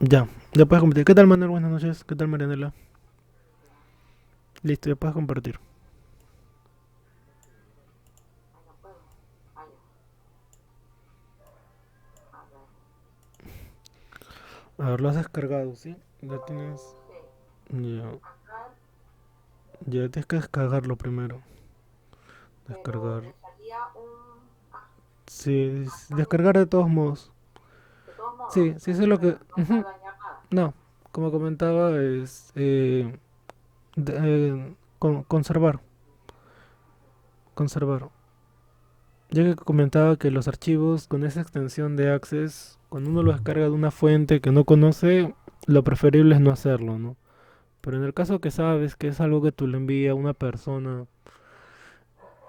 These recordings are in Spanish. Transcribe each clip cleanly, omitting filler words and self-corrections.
Ya puedes compartir. ¿Qué tal, Manuel? Buenas noches. ¿Qué tal, Marianela? Listo, ya puedes compartir. Ay, no puedo. Ay, a ver. A ver, lo has descargado, ¿sí? Ya tienes. Sí. Ya, Acá, ya tienes que descargarlo primero. pero Descargar. me salía un. Ah, Sí, acá me descargar de todos modos. de todos modos, Sí, sí, eso es lo que. no se va a Ujú. dañar nada. No, como comentaba, es. Conservar. Conservar. Ya que comentaba que los archivos con esa extensión de Access, cuando uno lo descarga de una fuente que no conoce, lo preferible es no hacerlo, ¿no? Pero en el caso que sabes que es algo que tú le envías a una persona,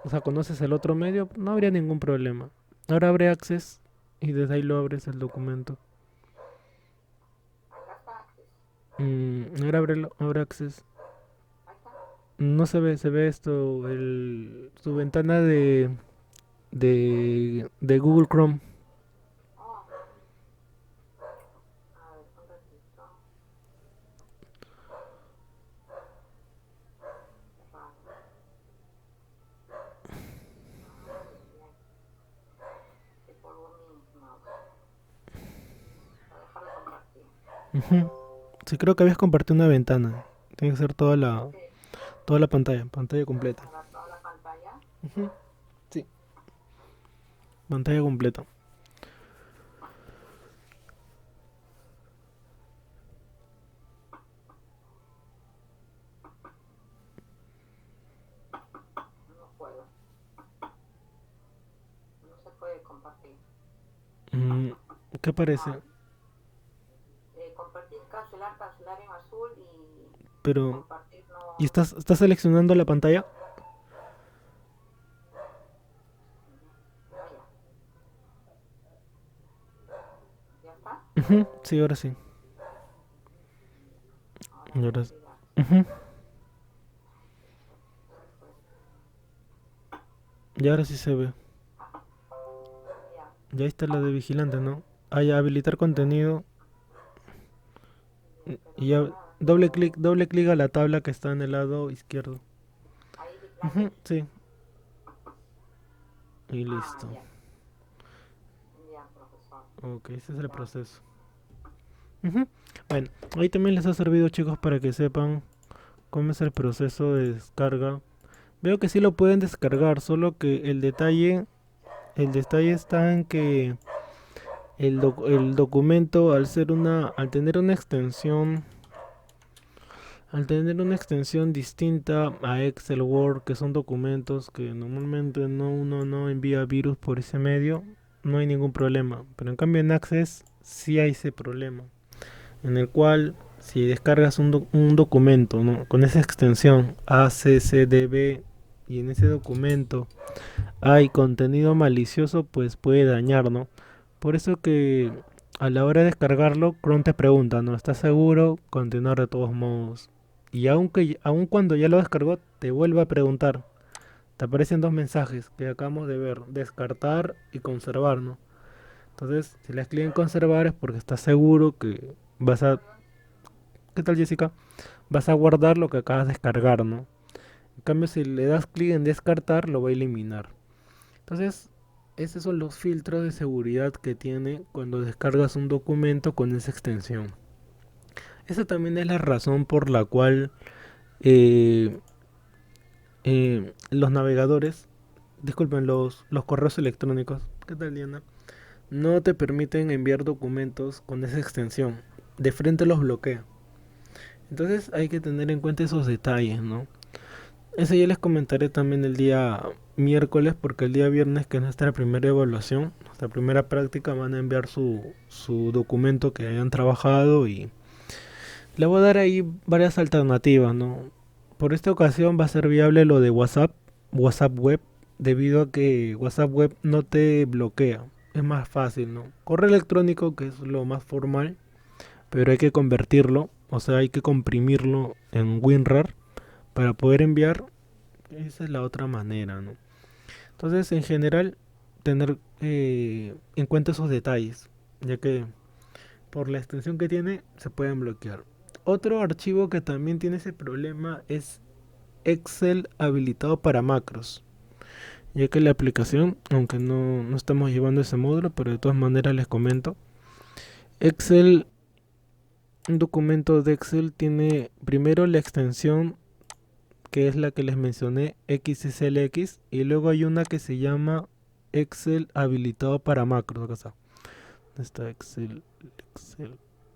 o sea, conoces el otro medio, no habría ningún problema. Ahora abre Access y desde ahí lo abres el documento. Acá está Access. Ahora abre Access. Ahí está. No se ve esto, su ventana de Google Chrome. Oh, a ver, un ratito. Qué raro. Ay, ay, qué polvo mi mouse. Voy a dejar de compartir. Ujú. Sí, creo que habías compartido una ventana. Tiene que ser Sí, toda la pantalla completa. a ver toda la pantalla. Ujú. Sí, pantalla completa. No puedo. No se puede compartir. Mm, ¿Qué parece? Ah, compartir, cancelar, cancelar en azul y Pero, compartir ¿y no. estás seleccionando la pantalla? Ah, ya. ¿Ya está? Ujú. Sí, ahora sí. Ahora Y voy a ahora, enviar. ujú. Pues, Y ahora sí se ve. ya. Ya está la de vigilante, ¿no? Ah, ya, habilitar contenido. Ya, pero Y no ya, nada. doble clic a la tabla que está en el lado izquierdo. Ahí Ujú. vigilante. Sí, y Ah, listo. ya. Ya, profesor. Ok, ese es el Gracias. proceso. Ujú. Bueno, ahí también les ha servido, chicos, para que sepan cómo es el proceso de descarga. Veo que sí lo pueden descargar, solo que el detalle está en que el documento, al tener una extensión, al tener una extensión distinta a Excel, Word, que son documentos que normalmente uno no envía virus por ese medio, no hay ningún problema. Pero en cambio en Access sí hay ese problema, en el cual si descargas un documento, ¿no?, con esa extensión ACCDB y en ese documento hay contenido malicioso, pues puede dañar, ¿no? Por eso que a la hora de descargarlo, Chrome te pregunta, ¿no? ¿Estás seguro? Continuar de todos modos. Y aun cuando ya lo descargó, te vuelve a preguntar. Te aparecen dos mensajes que acabamos de ver, descartar y conservar, ¿no? Entonces, si le das clic en conservar es porque estás seguro que vas a... ¿Qué tal, Jessica? Vas a guardar lo que acabas de descargar, ¿no? En cambio, si le das clic en descartar, lo va a eliminar. Entonces, esos son los filtros de seguridad que tiene cuando descargas un documento con esa extensión. Esa también es la razón por la cual eh, los navegadores, disculpen, los correos electrónicos, ¿qué tal, Diana? No te permiten enviar documentos con esa extensión. De frente los bloquea. Entonces hay que tener en cuenta esos detalles, ¿no? Eso ya les comentaré también el día miércoles, porque el día viernes, que es nuestra primera evaluación, nuestra primera práctica, van a enviar su documento que hayan trabajado y le voy a dar ahí varias alternativas, ¿no? Por esta ocasión va a ser viable lo de WhatsApp Web, debido a que WhatsApp Web no te bloquea. Es más fácil, ¿no? Correo electrónico, que es lo más formal, pero hay que convertirlo, o sea, hay que comprimirlo en WinRAR para poder enviar. Esa es la otra manera, ¿no? Entonces, en general, tener en cuenta esos detalles, ya que por la extensión que tiene, se pueden bloquear. Otro archivo que también tiene ese problema es Excel habilitado para macros, ya que la aplicación, aunque no estamos llevando ese módulo, pero de todas maneras les comento, Excel, un documento de Excel tiene primero la extensión que es la que les mencioné, XSLX, y luego hay una que se llama Excel habilitado para macros. Acá está. ¿Dónde está Excel?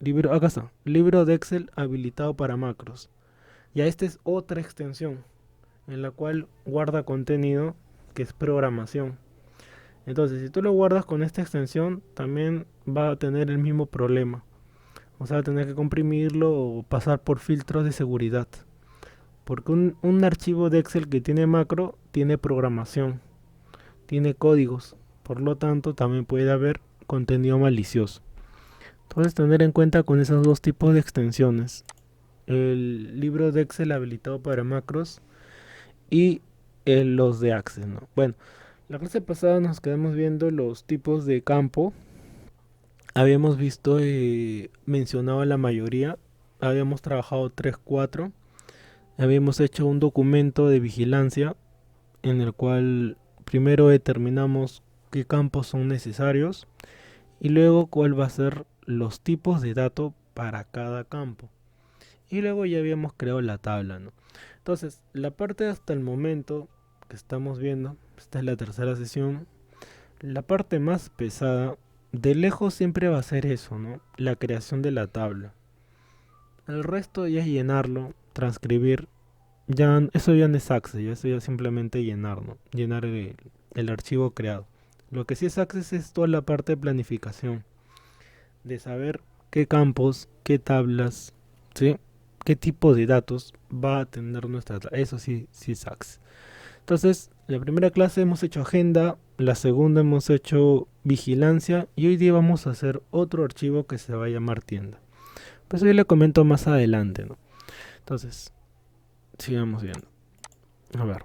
Libro, acá está. Libro de Excel habilitado para macros. Ya esta es otra extensión en la cual guarda contenido que es programación. Entonces, si tú lo guardas con esta extensión, también va a tener el mismo problema. O sea, tener que comprimirlo o pasar por filtros de seguridad. Porque un archivo de Excel que tiene macro tiene programación, tiene códigos. Por lo tanto, también puede haber contenido malicioso. Entonces, tener en cuenta con esos dos tipos de extensiones. El libro de Excel habilitado para macros y los de Access, ¿no? Bueno, la clase pasada nos quedamos viendo los tipos de campo. Habíamos visto, mencionado la mayoría. Habíamos trabajado 3 4. Habíamos hecho un documento de vigilancia en el cual primero determinamos qué campos son necesarios y luego cuál va a ser los tipos de datos para cada campo. Y luego ya habíamos creado la tabla, ¿no? Entonces, la parte hasta el momento que estamos viendo, esta es la tercera sesión, la parte más pesada, de lejos siempre va a ser eso, ¿no? La creación de la tabla. El resto ya es llenarlo, transcribir. Ya, eso ya no es Access, ya eso ya simplemente llenar, ¿no? Llenar el archivo creado. Lo que sí es Access es toda la parte de planificación, de saber qué campos, qué tablas, ¿sí? Qué tipo de datos va a tener nuestra tabla. Eso sí, sí es Access. Entonces, la primera clase hemos hecho agenda, la segunda hemos hecho vigilancia y hoy día vamos a hacer otro archivo que se va a llamar tienda. Pues hoy le comento más adelante, ¿no? Entonces, sigamos viendo. A ver.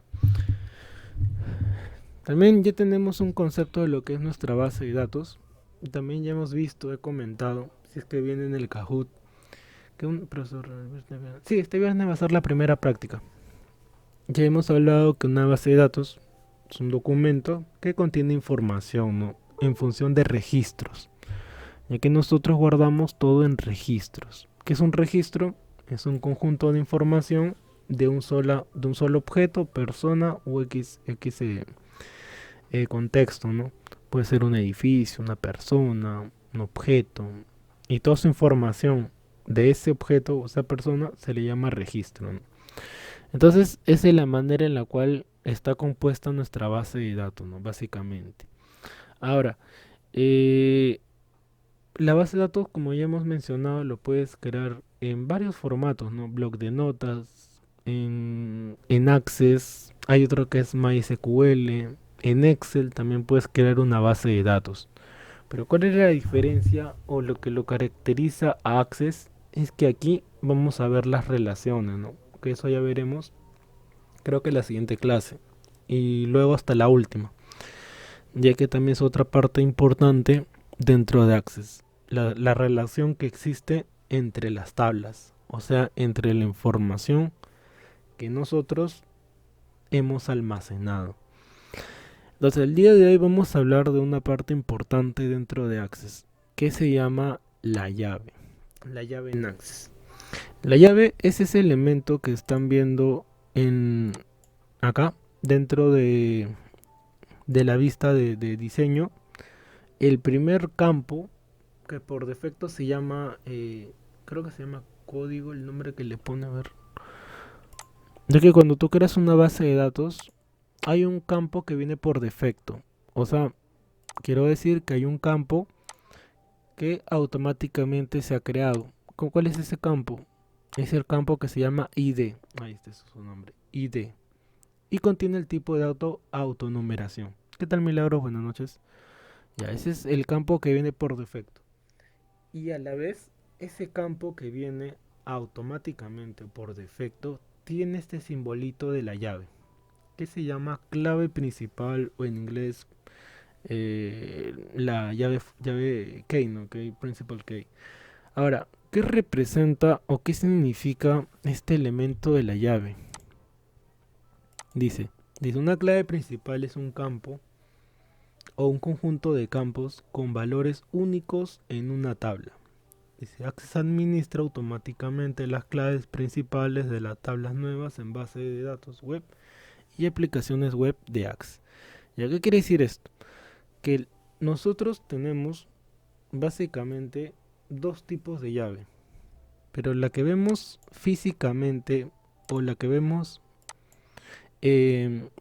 También ya tenemos un concepto de lo que es nuestra base de datos. También ya hemos visto, he comentado, si es que viene en el Kahoot, que un profesor... Sí, este viernes va a ser la primera práctica. Ya hemos hablado que una base de datos es un documento que contiene información, ¿no? En función de registros, ya que nosotros guardamos todo en registros. ¿Qué es un registro? Es un conjunto de información de un solo objeto, persona o X contexto, ¿no? Puede ser un edificio, una persona, un objeto. Y toda su información de ese objeto o esa persona se le llama registro, ¿no? Entonces, esa es la manera en la cual está compuesta nuestra base de datos, ¿no? Básicamente. Ahora, eh, la base de datos, como ya hemos mencionado, lo puedes crear en varios formatos, ¿no? Bloc de notas, en Access, hay otro que es MySQL, en Excel también puedes crear una base de datos. Pero ¿cuál es la diferencia o lo que lo caracteriza a Access? Es que aquí vamos a ver las relaciones, ¿no? Que eso ya veremos, creo que en la siguiente clase. Y luego hasta la última, ya que también es otra parte importante dentro de Access. La relación que existe entre las tablas, o sea, entre la información que nosotros hemos almacenado. Entonces, el día de hoy vamos a hablar de una parte importante dentro de Access, que se llama la llave en Access. La llave es ese elemento que están viendo en acá, dentro de la vista de diseño. El primer campo, que por defecto se llama, creo que se llama código, el nombre que le pone, a ver. Ya que cuando tú creas una base de datos, hay un campo que viene por defecto. O sea, quiero decir que hay un campo que automáticamente se ha creado. ¿Cuál es ese campo? Es el campo que se llama ID. Ahí está su nombre. ID. Y contiene el tipo de autonumeración. ¿Qué tal, Milagros? Buenas noches. Ya, ese es el campo que viene por defecto. Y a la vez, ese campo que viene automáticamente por defecto tiene este simbolito de la llave, que se llama clave principal o en inglés la llave key, ¿no? Key, principal key. Ahora, ¿qué representa o qué significa este elemento de la llave? Dice, una clave principal es un campo o un conjunto de campos con valores únicos en una tabla. Dice, Access administra automáticamente las claves principales de las tablas nuevas en base de datos web y aplicaciones web de Access. ¿Ya qué quiere decir esto? Que nosotros tenemos básicamente dos tipos de llave, pero la que vemos físicamente o la que vemos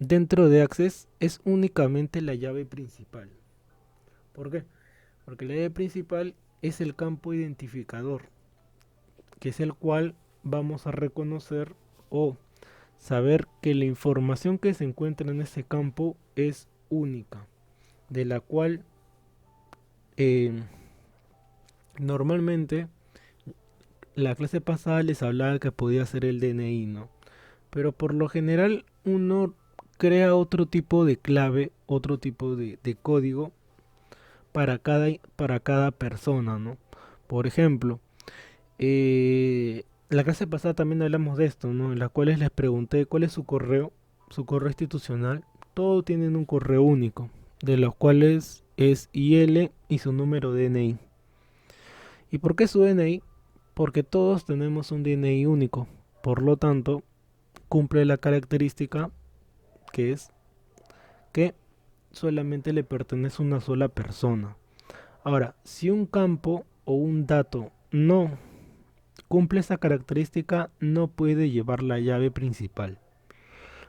dentro de Access es únicamente la llave principal. ¿Por qué? Porque la llave principal es el campo identificador, que es el cual vamos a reconocer o saber que la información que se encuentra en ese campo es única, de la cual eh, normalmente la clase pasada les hablaba que podía ser el DNI, ¿no? Pero por lo general uno crea otro tipo de clave, otro tipo de código para cada persona, ¿no? Por ejemplo, la clase pasada también hablamos de esto, ¿no? En las cuales les pregunté cuál es su correo institucional. Todos tienen un correo único, de los cuales es IL y su número DNI. ¿Y por qué su DNI? Porque todos tenemos un DNI único. Por lo tanto, cumple la característica que es que solamente le pertenece a una sola persona. Ahora, si un campo o un dato no cumple esa característica, no puede llevar la llave principal.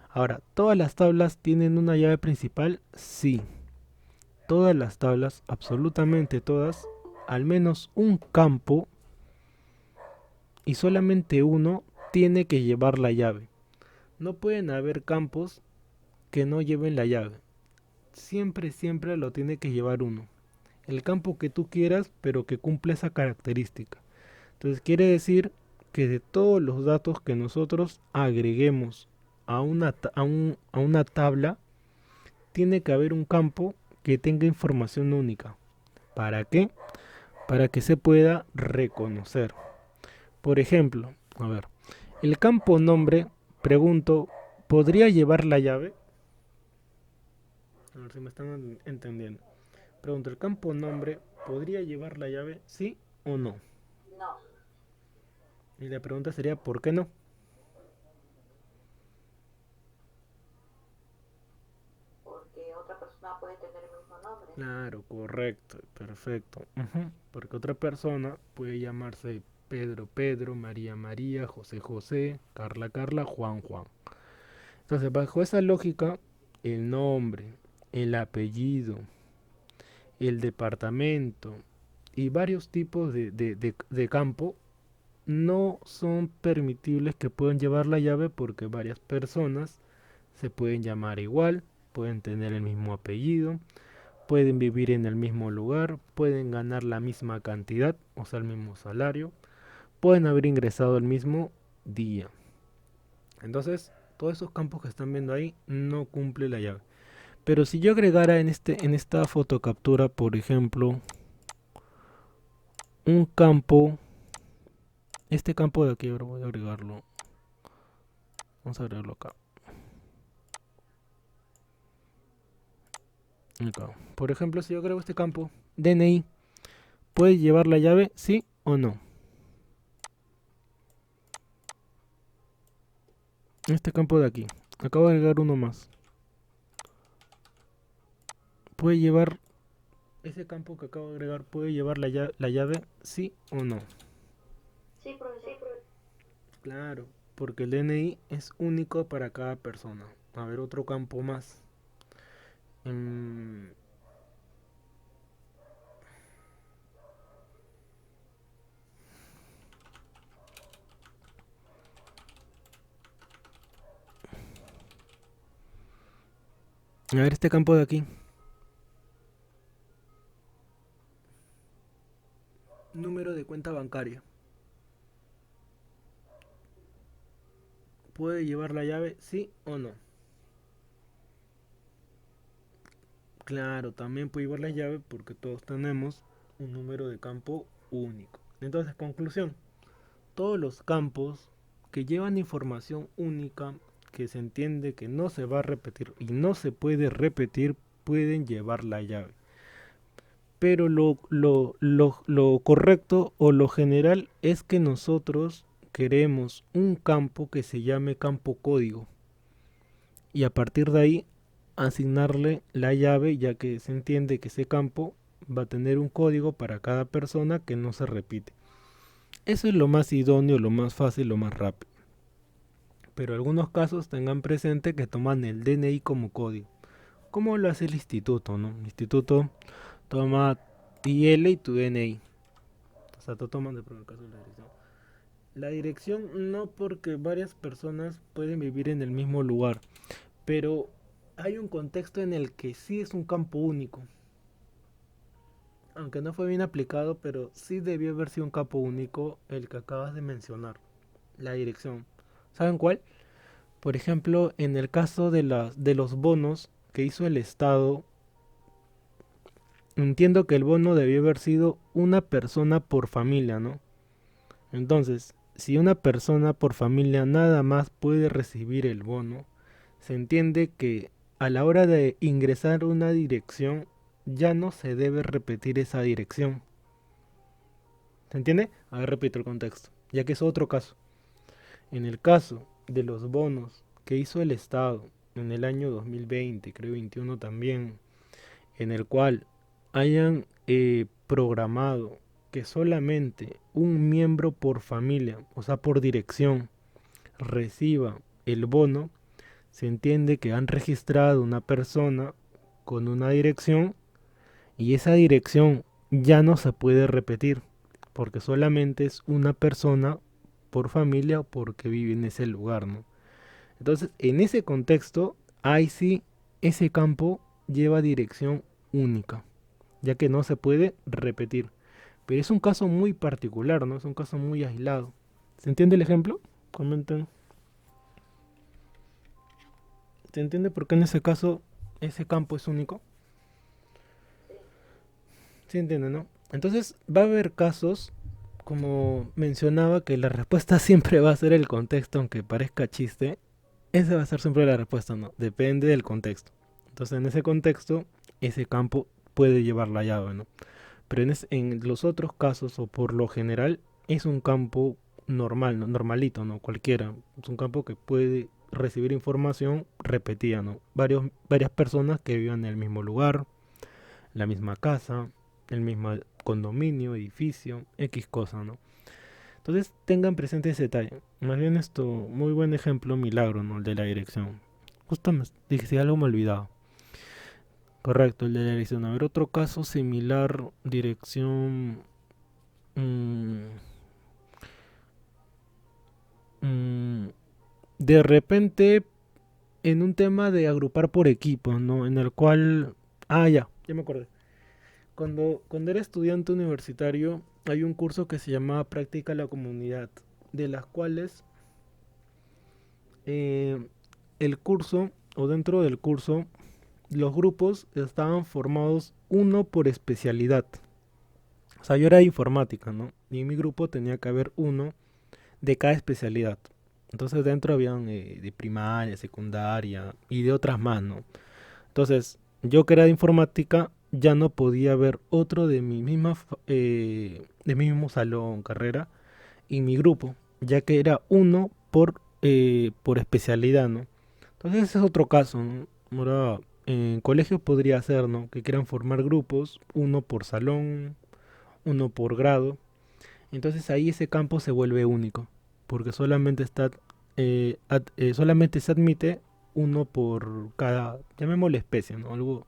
Ahora, ¿todas las tablas tienen una llave principal? Sí. Todas las tablas, absolutamente todas, al menos un campo y solamente uno tiene que llevar la llave. No pueden haber campos que no lleven la llave. Siempre, siempre lo tiene que llevar uno. El campo que tú quieras, pero que cumple esa característica. Entonces quiere decir que de todos los datos que nosotros agreguemos a una tabla, tiene que haber un campo que tenga información única. ¿Para qué? Para que se pueda reconocer. Por ejemplo, a ver, el campo nombre, pregunto, ¿podría llevar la llave? A ver si me están entendiendo. Pregunto, ¿el campo nombre podría llevar la llave? ¿Sí o no? No, Y la pregunta sería, ¿por qué no? porque otra persona puede tener el mismo nombre. Claro, correcto, perfecto. Ujú. Porque otra persona puede llamarse Pedro Pedro, María María, José José, Carla Carla, Juan Juan. Entonces, bajo esa lógica, el nombre, el apellido, el departamento y varios tipos de campo no son permitibles que puedan llevar la llave porque varias personas se pueden llamar igual, pueden tener el mismo apellido, pueden vivir en el mismo lugar, pueden ganar la misma cantidad, o sea, el mismo salario, pueden haber ingresado el mismo día. Entonces, todos esos campos que están viendo ahí no cumple la llave. Pero si yo agregara en esta fotocaptura, por ejemplo, un campo, este campo de aquí, ahora voy a agregarlo. Vamos a agregarlo acá. Acá. Por ejemplo, si yo agrego este campo, DNI, ¿puede llevar la llave? ¿Sí o no? Este campo de aquí. Acabo de agregar uno más. ¿Puede llevar ese campo que acabo de agregar? ¿Puede llevar la llave? ¿Sí o no? Sí, profesor. Claro, porque el DNI es único para cada persona. A ver, otro campo más. Mm, a ver, este campo de aquí. Número de cuenta bancaria. ¿Puede llevar la llave? ¿Sí o no? Claro, también puede llevar la llave porque todos tenemos un número de campo único. Entonces, conclusión, todos los campos que llevan información única, que se entiende que no se va a repetir y no se puede repetir, pueden llevar la llave. Pero lo correcto o lo general es que nosotros queremos un campo que se llame campo código y a partir de ahí asignarle la llave, ya que se entiende que ese campo va a tener un código para cada persona que no se repite. Eso es lo más idóneo, lo más fácil, lo más rápido. Pero en algunos casos tengan presente que toman el DNI como código, como lo hace el instituto, ¿no? El instituto toma IL y tu DNI. O sea, tú tomas de pronto el caso de la dirección. La dirección no, porque varias personas pueden vivir en el mismo lugar, pero hay un contexto en el que sí es un campo único. Aunque no fue bien aplicado, pero sí debió haber sido un campo único el que acabas de mencionar, la dirección. ¿Saben cuál? Por ejemplo, en el caso de los bonos que hizo el Estado, entiendo que el bono debió haber sido una persona por familia, ¿no? Entonces, si una persona por familia nada más puede recibir el bono, se entiende que a la hora de ingresar una dirección ya no se debe repetir esa dirección. ¿Se entiende? A ver, repito el contexto, ya que es otro caso. En el caso de los bonos que hizo el Estado en el año 2020, creo 21 también, en el cual hayan programado que solamente un miembro por familia, o sea, por dirección, reciba el bono, se entiende que han registrado una persona con una dirección y esa dirección ya no se puede repetir, porque solamente es una persona por familia o porque vive en ese lugar, ¿no? Entonces, en ese contexto, ahí sí, ese campo lleva dirección única, ya que no se puede repetir. Pero es un caso muy particular, ¿no? Es un caso muy aislado. ¿Se entiende el ejemplo? Comenten. ¿Se entiende por qué en ese caso ese campo es único? Sí, ¿Se entiende, no? Entonces va a haber casos, como mencionaba, que la respuesta siempre va a ser el contexto, aunque parezca chiste. Esa va a ser siempre la respuesta, ¿no? Depende del contexto. Entonces en ese contexto, ese campo puede llevar la llave, ¿no? Pero en los otros casos, o por lo general, es un campo normal, ¿no? Normalito, ¿no? Cualquiera. Es un campo que puede recibir información repetida, ¿no? Varias personas que vivan en el mismo lugar, la misma casa, el mismo condominio, edificio, X cosa, ¿no? Entonces tengan presente ese detalle. Más bien esto, muy buen ejemplo, milagro, ¿no? El de la dirección. Justo dije, si algo me olvidaba. Correcto, el de la dirección. A ver, otro caso similar, dirección. mm, mm, de repente, en un tema de agrupar por equipos, ¿no? En el cual. Ah, ya me acordé. Cuando era estudiante universitario, hay un curso que se llamaba Práctica a la Comunidad, de las cuales eh, el curso, o dentro del curso, los grupos estaban formados uno por especialidad. O sea, yo era de informática, ¿no? Y en mi grupo tenía que haber uno de cada especialidad. Entonces dentro habían de primaria, secundaria y de otras más, ¿no? Entonces, yo que era de informática, ya no podía ver otro de de mi mismo salón, carrera, y mi grupo, ya que era uno por especialidad, ¿no? Entonces ese es otro caso, ¿no? Ahora, en colegios podría ser, ¿no? Que quieran formar grupos, uno por salón, uno por grado. Entonces ahí ese campo se vuelve único, porque solamente se admite uno por cada, llamémosle especie, ¿no?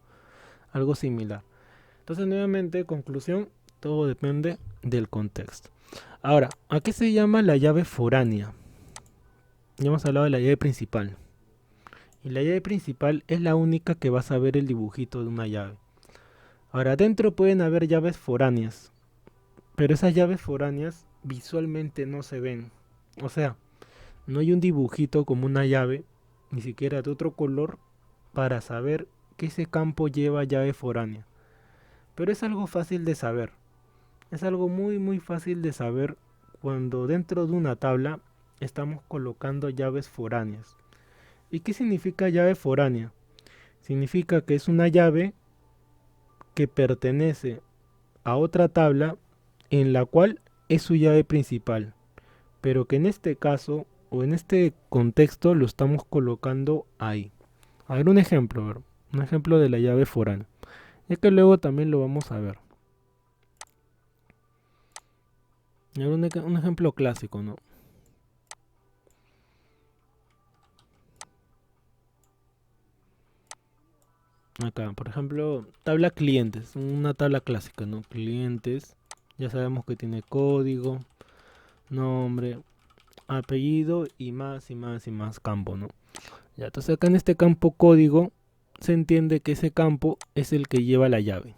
Algo similar. Entonces, nuevamente, conclusión, todo depende del contexto. Ahora, ¿a qué se llama la llave foránea? Ya hemos hablado de la llave principal. Y la llave principal es la única que vas a ver el dibujito de una llave. Ahora, dentro pueden haber llaves foráneas, pero esas llaves foráneas visualmente no se ven. O sea, no hay un dibujito como una llave, ni siquiera de otro color, para saber que ese campo lleva llave foránea. Pero es algo fácil de saber. Es algo muy fácil de saber cuando dentro de una tabla estamos colocando llaves foráneas. ¿Y qué significa llave foránea? Significa que es una llave que pertenece a otra tabla en la cual es su llave principal, pero que en este caso o en este contexto lo estamos colocando ahí. A ver un ejemplo, a ver, un ejemplo de la llave foránea, ya que luego también lo vamos a ver. A ver, un ejemplo clásico, ¿no? Acá, por ejemplo, tabla clientes, una tabla clásica, ¿no? Clientes, ya sabemos que tiene código, nombre, apellido y más campo, ¿no? Ya, entonces acá en este campo código se entiende que ese campo es el que lleva la llave.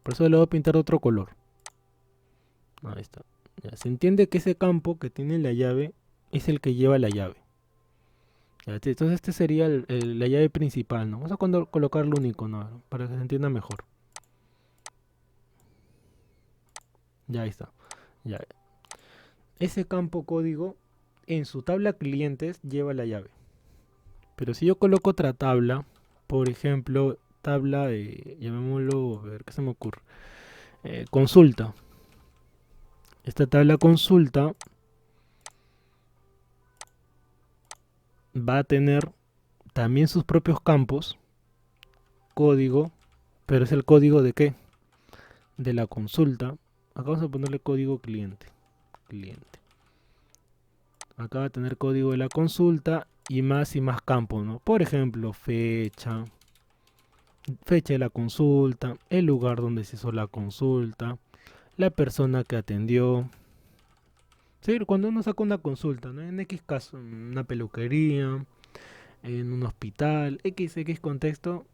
Por eso le voy a pintar otro color. Ahí está. Ya, se entiende que ese campo que tiene la llave es el que lleva la llave. Ya, entonces este sería la llave principal, ¿no? Vamos a colocarlo un icono para que se entienda mejor. Ya ahí está. Ya. Ese campo código en su tabla clientes lleva la llave. Pero si yo coloco otra tabla, por ejemplo, tabla de, llamémoslo, a ver, ¿qué se me ocurre? Consulta. Esta tabla consulta va a tener también sus propios campos, código, pero es el código de qué? De la consulta. Acá vamos a ponerle código cliente. Cliente. Acá va a tener código de la consulta y más campos, ¿no? Por ejemplo, fecha, fecha de la consulta, el lugar donde se hizo la consulta, la persona que atendió. Sí, cuando uno saca una consulta, ¿no? En X caso, en una peluquería, en un hospital, X contexto,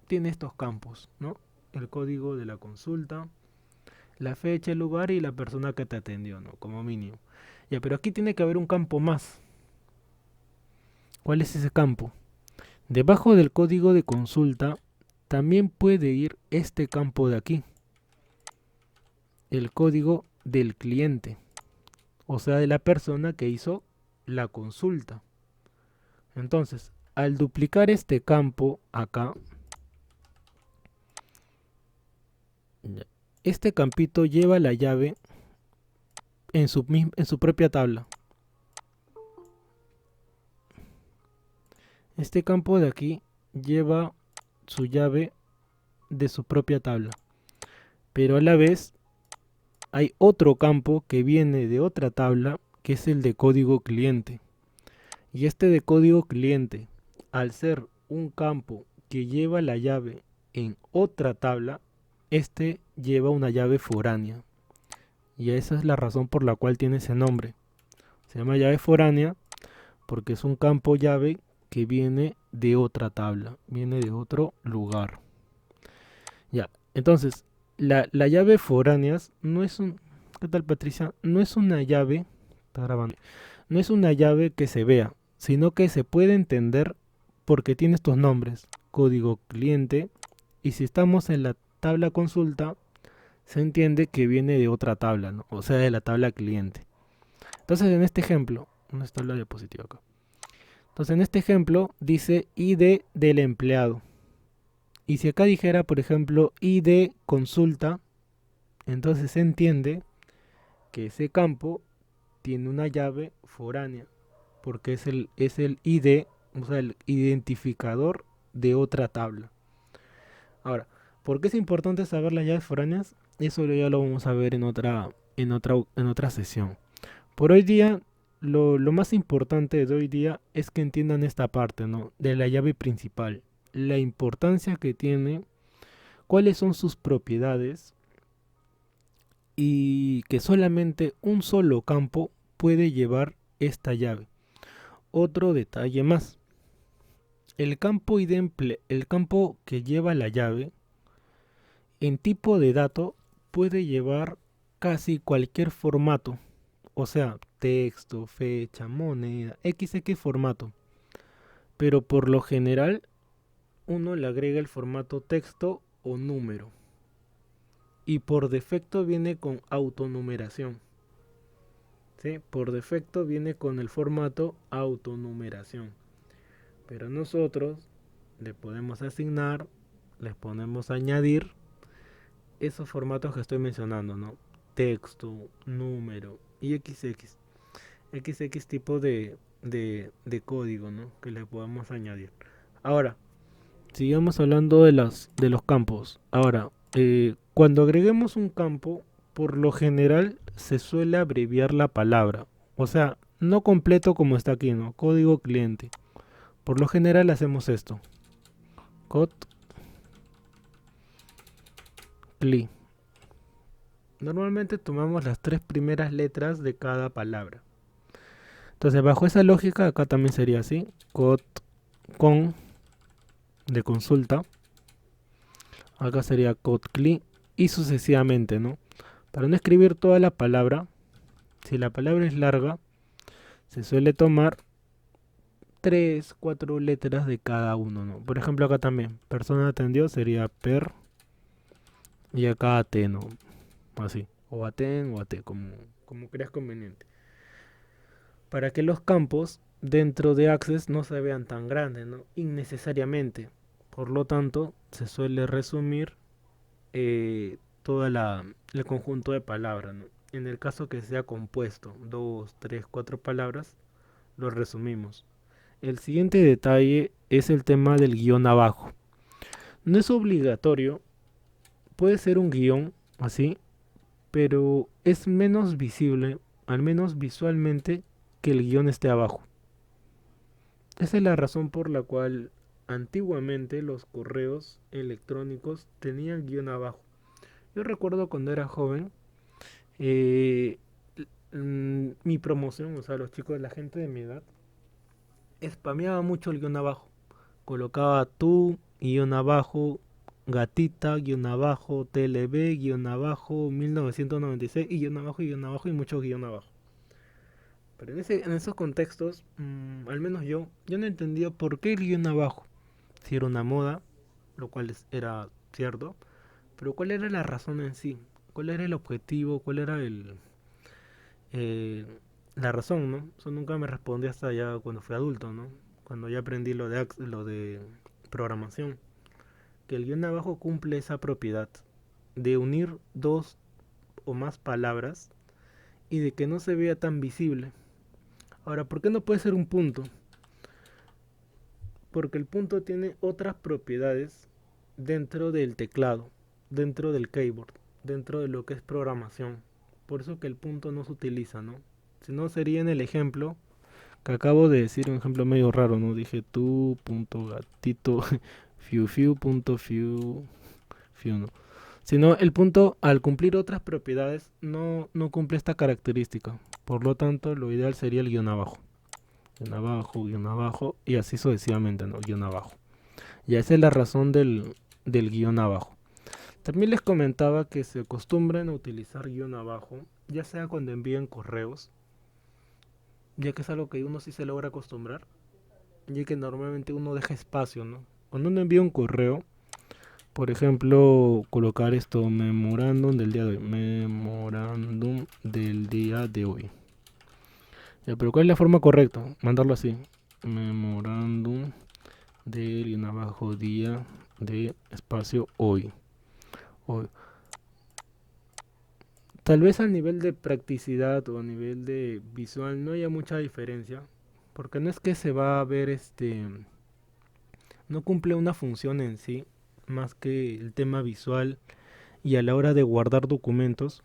tiene estos campos, ¿no? El código de la consulta, la fecha, el lugar y la persona que te atendió, ¿no? Como mínimo. Ya, pero aquí tiene que haber un campo más. ¿Cuál es ese campo? Debajo del código de consulta también puede ir este campo de aquí, el código del cliente, o sea, de la persona que hizo la consulta. Entonces, al duplicar este campo acá, este campito lleva la llave en su propia tabla. Este campo de aquí lleva su llave de su propia tabla. Pero a la vez hay otro campo que viene de otra tabla, que es el de código cliente. Y este de código cliente, al ser un campo que lleva la llave en otra tabla, este lleva una llave foránea. Y esa es la razón por la cual tiene ese nombre. Se llama llave foránea porque es un campo llave que viene de otra tabla, viene de otro lugar. Ya, entonces, la llave foráneas no es un... ¿Qué tal, Patricia? No es una llave... Está grabando. No es una llave que se vea, sino que se puede entender porque tiene estos nombres. Código cliente. Y si estamos en la tabla consulta, se entiende que viene de otra tabla, ¿no? O sea, de la tabla cliente. Entonces, en este ejemplo... ¿Dónde está la diapositiva acá? Entonces, en este ejemplo dice ID del empleado. Y si acá dijera, por ejemplo, ID consulta, entonces se entiende que ese campo tiene una llave foránea, porque es el ID, o sea, el identificador de otra tabla. Ahora, ¿por qué es importante saber las llaves foráneas? Eso ya lo vamos a ver en otra sesión. Por hoy día, lo más importante de hoy día es que entiendan esta parte, ¿no? De la llave principal, la importancia que tiene, cuáles son sus propiedades y que solamente un solo campo puede llevar esta llave. Otro detalle más, el campo que lleva la llave en tipo de dato puede llevar casi cualquier formato, o sea, texto, fecha, moneda, XX formato, pero por lo general uno le agrega el formato texto o número. y por defecto viene con autonumeración. ¿Sí? Por defecto viene con el formato autonumeración. Pero nosotros le podemos asignar, les podemos añadir esos formatos que estoy mencionando, ¿no? Texto, número y XX. XX tipo de código, ¿no? Que le podemos añadir. Ahora, sigamos hablando de los campos. Ahora, cuando agreguemos un campo, por lo general se suele abreviar la palabra. O sea, no completo como está aquí, ¿no? Código cliente. Por lo general hacemos esto. Cod cli. Normalmente tomamos las tres primeras letras de cada palabra. Entonces, bajo esa lógica, acá también sería así. Cod con de consulta. Acá sería cod cli y sucesivamente, ¿no? Para no escribir toda la palabra, si la palabra es larga, se suele tomar 3 4 letras de cada uno, ¿no? Por ejemplo, acá también, persona atendió sería per y acá at, ¿no? Así, o aten o at, como creas conveniente. Para que los campos dentro de Access no se vean tan grandes, ¿no? Innecesariamente. Por lo tanto, se suele resumir todo el conjunto de palabras, ¿no? En el caso que sea compuesto, 2 3 4 palabras, lo resumimos. El siguiente detalle es el tema del guión abajo. No es obligatorio, puede ser un guión así, pero es menos visible, al menos visualmente, que el guión esté abajo. Esa es la razón por la cual antiguamente los correos electrónicos tenían guión abajo. Yo recuerdo cuando era joven, eh, mi promoción, o sea, los chicos, la gente de mi edad, spameaba mucho el guión abajo. Colocaba tú, guión abajo, gatita, guión abajo, TLB, guión abajo, 1996, y guión abajo, y mucho guión abajo. Pero en esos contextos, al menos yo no entendía por qué el guión abajo. Si era una moda, lo cual era cierto, pero cuál era la razón en sí, cuál era el objetivo, cuál era eh, la razón, ¿no? Eso nunca me respondí hasta ya cuando fui adulto, ¿no? Cuando ya aprendí lo de programación. Que el guión abajo cumple esa propiedad de unir dos o más palabras y de que no se vea tan visible. Ahora, ¿por qué no puede ser un punto? Porque el punto tiene otras propiedades dentro del teclado, dentro del keyboard, dentro de lo que es programación. Por eso que el punto no se utiliza, ¿no? Si no sería en el ejemplo que acabo de decir, un ejemplo medio raro, ¿no? Dije tu punto gatito fiu fiu punto fiu fiu, ¿no? Sino el punto al cumplir otras propiedades no cumple esta característica. Por lo tanto, lo ideal sería el guión abajo y así sucesivamente, ¿no? Guión abajo. Y esa es la razón del guión abajo. También les comentaba que se acostumbran a utilizar guión abajo, ya sea cuando envíen correos, ya que es algo que uno sí se logra acostumbrar, ya que normalmente uno deja espacio, ¿no? Cuando uno envía un correo, por ejemplo, colocar esto, memorándum del día de hoy, memorándum del día de hoy. Ya, pero ¿cuál es la forma correcta? Mandarlo así, memorándum del guión abajo día de espacio hoy. Hoy. Tal vez a nivel de practicidad o a nivel de visual no haya mucha diferencia, porque no es que se va a ver no cumple una función en sí, más que el tema visual y a la hora de guardar documentos,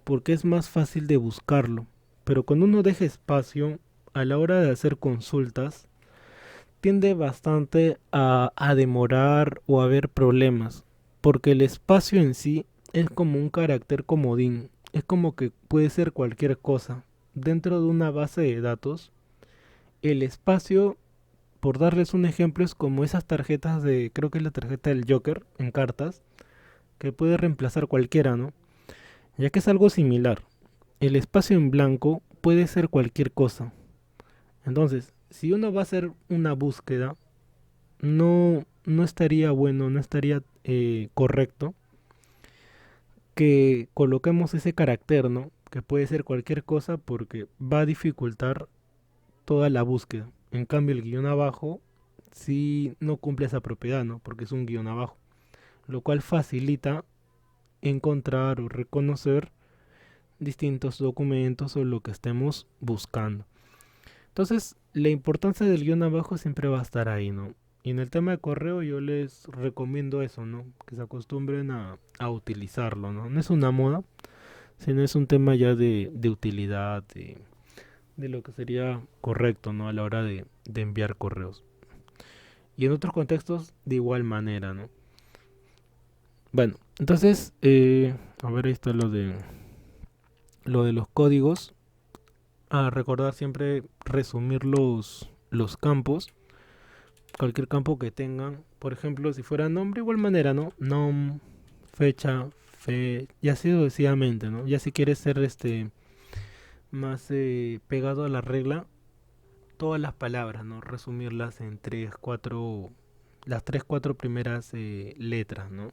porque es más fácil de buscarlo. Pero cuando uno deja espacio a la hora de hacer consultas, tiende bastante a demorar o a haber problemas, porque el espacio en sí es como un carácter comodín, es como que puede ser cualquier cosa. Dentro de una base de datos, el espacio, por darles un ejemplo, es como esas tarjetas creo que es la tarjeta del Joker en cartas, que puede reemplazar cualquiera, ¿no? Ya que es algo similar. El espacio en blanco puede ser cualquier cosa. Entonces, si uno va a hacer una búsqueda, no estaría bueno, no estaría correcto que coloquemos ese carácter, ¿no? Que puede ser cualquier cosa porque va a dificultar toda la búsqueda. En cambio, el guión abajo sí no cumple esa propiedad, ¿no? Porque es un guión abajo, lo cual facilita encontrar o reconocer distintos documentos o lo que estemos buscando. Entonces, la importancia del guión abajo siempre va a estar ahí, ¿no? Y en el tema de correo yo les recomiendo eso, ¿no? Que se acostumbren a utilizarlo, ¿no? No es una moda, sino es un tema ya de utilidad, de lo que sería correcto, ¿no? A la hora de enviar correos. Y en otros contextos de igual manera, ¿no? Bueno, entonces, a ver, ahí está lo de los códigos. A recordar siempre resumir los campos, cualquier campo que tengan. Por ejemplo, si fuera nombre, igual manera, ¿no? Nom, fecha, fe, y así sucesivamente, ¿no? Ya si quieres ser más pegado a la regla, todas las palabras, ¿no? Resumirlas en las tres, cuatro primeras letras, ¿no?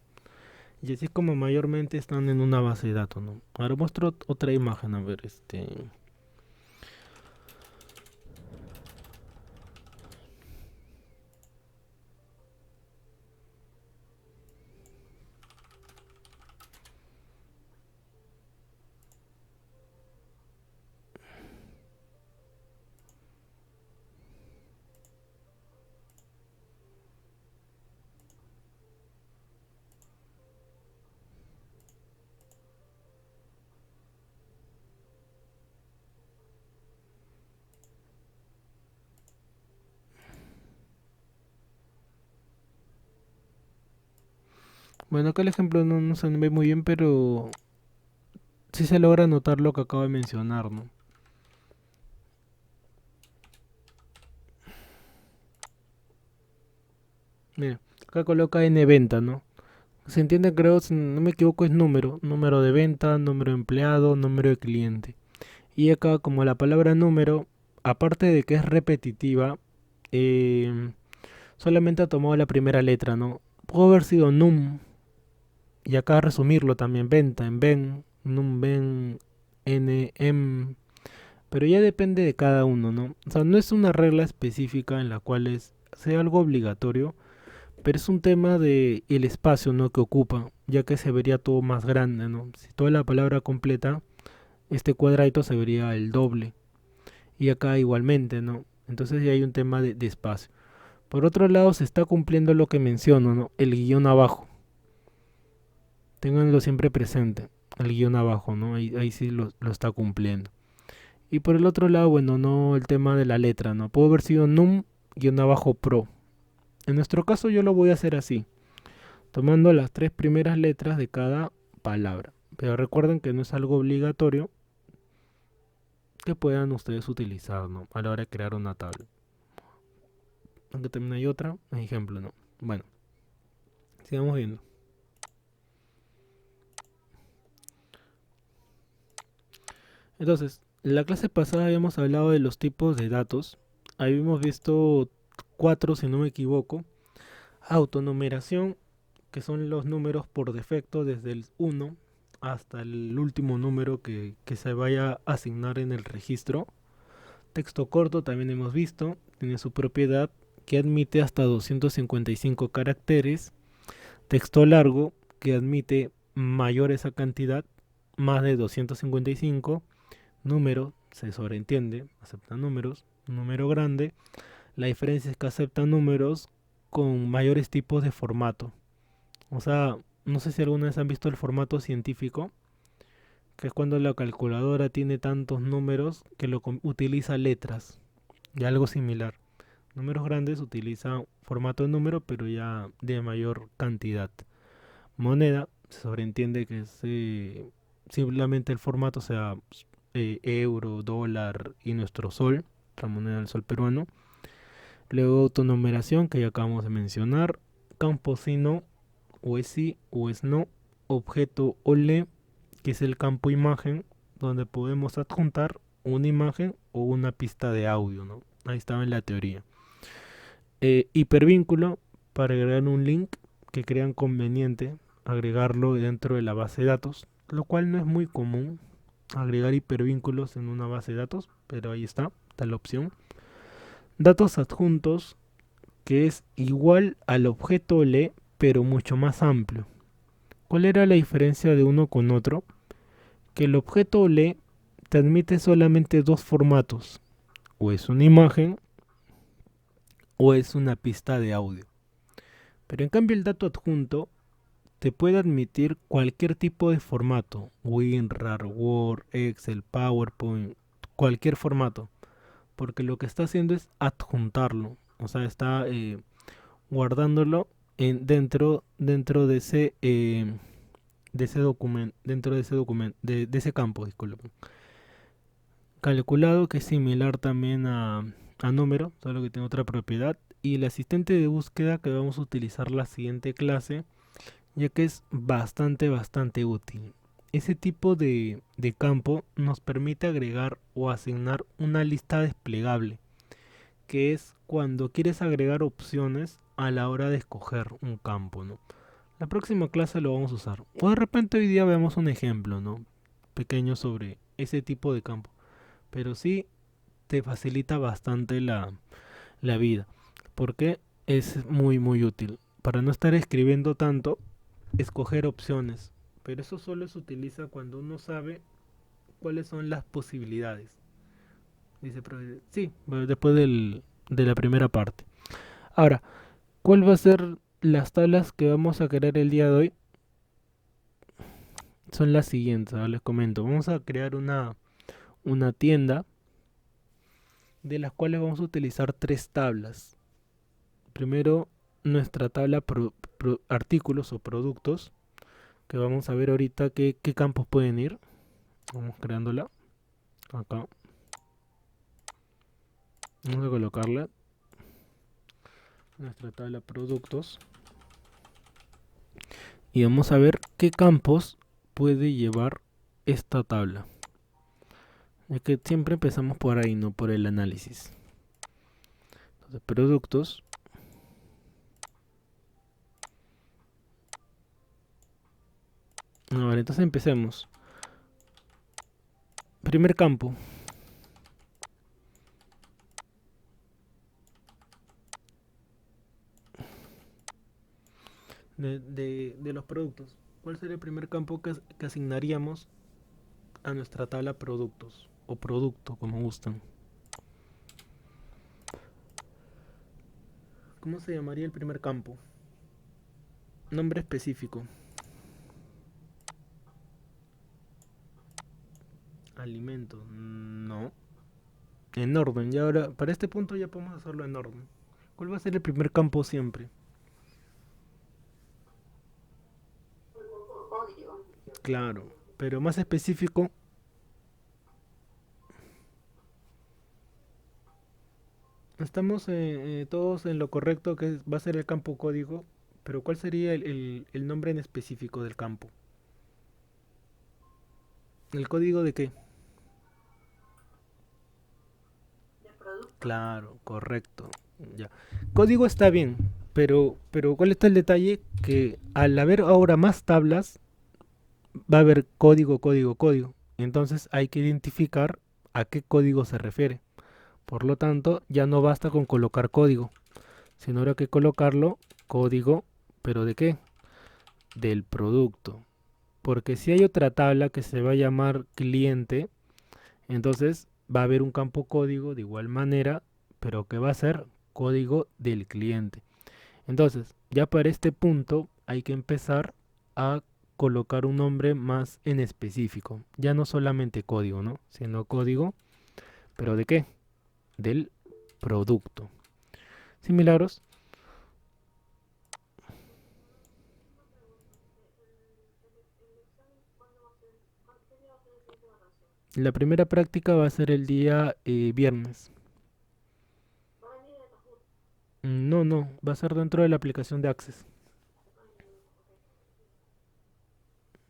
Y así como mayormente están en una base de datos, ¿no? Ahora muestro otra imagen, a ver, bueno, acá el ejemplo no se ve muy bien, pero sí se logra notar lo que acabo de mencionar, ¿no? Mira, acá coloca N venta, ¿no? Se entiende, creo, si no me equivoco, es número de venta, número de empleado, número de cliente. Y acá, como la palabra número, aparte de que es repetitiva, eh, solamente ha tomado la primera letra, ¿no? Pudo haber sido num, y acá resumirlo también, venta, en ven, num, ven, n, m, pero ya depende de cada uno, ¿no? O sea, no es una regla específica en la cual sea algo obligatorio, pero es un tema de el espacio, ¿no? Que ocupa, ya que se vería todo más grande, ¿no? Si toda la palabra completa, este cuadradito se vería el doble. Y acá igualmente, ¿no? Entonces ya hay un tema de espacio. Por otro lado, se está cumpliendo lo que menciono, ¿no? El guión abajo. Ténganlo siempre presente. El guión abajo, ¿no? Ahí sí lo está cumpliendo. Y por el otro lado, bueno, no el tema de la letra, ¿no? Puede haber sido num guión abajo pro. En nuestro caso yo lo voy a hacer así, tomando las tres primeras letras de cada palabra. Pero recuerden que no es algo obligatorio que puedan ustedes utilizar, ¿no? A la hora de crear una tabla. Aunque también hay otra, ejemplo, ¿no? Bueno, sigamos viendo. Entonces, en la clase pasada habíamos hablado de los tipos de datos. Habíamos visto cuatro, si no me equivoco. Autonumeración, que son los números por defecto desde el 1 hasta el último número que se vaya a asignar en el registro. Texto corto también hemos visto, tiene su propiedad que admite hasta 255 caracteres. Texto largo que admite mayor esa cantidad, más de 255. Número, se sobreentiende, acepta números. Número grande, la diferencia es que acepta números con mayores tipos de formato. O sea, no sé si alguna vez han visto el formato científico, que es cuando la calculadora tiene tantos números que utiliza letras, y algo similar. Números grandes utiliza formato de número, pero ya de mayor cantidad. Moneda, se sobreentiende que es simplemente el formato sea euro, dólar y nuestro sol, la moneda del sol peruano. Luego autonumeración, que ya acabamos de mencionar. Camposino, o es sí o es no. Objeto OLE, que es el campo imagen, donde podemos adjuntar una imagen o una pista de audio, ¿no? Ahí estaba en la teoría. Hipervínculo, para agregar un link que crean conveniente agregarlo dentro de la base de datos, lo cual no es muy común agregar hipervínculos en una base de datos, pero ahí está la opción. Datos adjuntos, que es igual al objeto le, pero mucho más amplio. ¿Cuál era la diferencia de uno con otro? Que el objeto le te admite solamente dos formatos, o es una imagen o es una pista de audio. Pero en cambio el dato adjunto te puede admitir cualquier tipo de formato, WinRAR, Word, Excel, PowerPoint, cualquier formato, porque lo que está haciendo es adjuntarlo, o sea, está guardándolo dentro de ese documento, de ese campo, disculpen. Calculado, que es similar también a número, solo que tiene otra propiedad. Y el asistente de búsqueda que vamos a utilizar la siguiente clase, ya que es bastante útil. Ese tipo de campo nos permite agregar o asignar una lista desplegable, que es cuando quieres agregar opciones a la hora de escoger un campo, ¿no? La próxima clase lo vamos a usar. O de repente hoy día vemos un ejemplo, ¿no? Pequeño sobre ese tipo de campo. Pero sí te facilita bastante la vida. Porque es muy útil. Para no estar escribiendo tanto, escoger opciones. Pero eso solo se utiliza cuando uno sabe cuáles son las posibilidades. Dice, sí, después de la primera parte. Ahora, ¿cuál va a ser las tablas que vamos a crear el día de hoy? Son las siguientes, ahora les comento. Vamos a crear una tienda de las cuales vamos a utilizar tres tablas. Primero, nuestra tabla artículos o productos, que vamos a ver ahorita qué campos pueden ir. Vamos creándola acá. Vamos a colocarla nuestra tabla productos y vamos a ver qué campos puede llevar esta tabla. Es que siempre empezamos por ahí, no por el análisis. Entonces, productos. A ver, entonces empecemos. Primer campo. De los productos. ¿Cuál sería el primer campo que asignaríamos a nuestra tabla productos? O producto, como gustan. ¿Cómo se llamaría el primer campo? Nombre específico. Alimento. No. En orden. Y ahora, para este punto ya podemos hacerlo en orden. ¿Cuál va a ser el primer campo siempre? Código. Claro. Pero más específico. Estamos todos en lo correcto que va a ser el campo código. Pero ¿cuál sería el nombre en específico del campo? ¿El código de qué? De producto. Claro, correcto. Ya. Código está bien, pero ¿cuál está el detalle? Que al haber ahora más tablas, va a haber código. Entonces hay que identificar a qué código se refiere. Por lo tanto, ya no basta con colocar código, sino ahora hay que colocarlo código, pero ¿de qué? Del producto. Porque si hay otra tabla que se va a llamar cliente, entonces va a haber un campo código de igual manera, pero que va a ser código del cliente. Entonces, ya para este punto hay que empezar a colocar un nombre más en específico. Ya no solamente código, ¿no? Sino código, pero ¿de qué? Del producto. ¿Sí, Milagros? La primera práctica va a ser el día viernes. No, va a ser dentro de la aplicación de Access.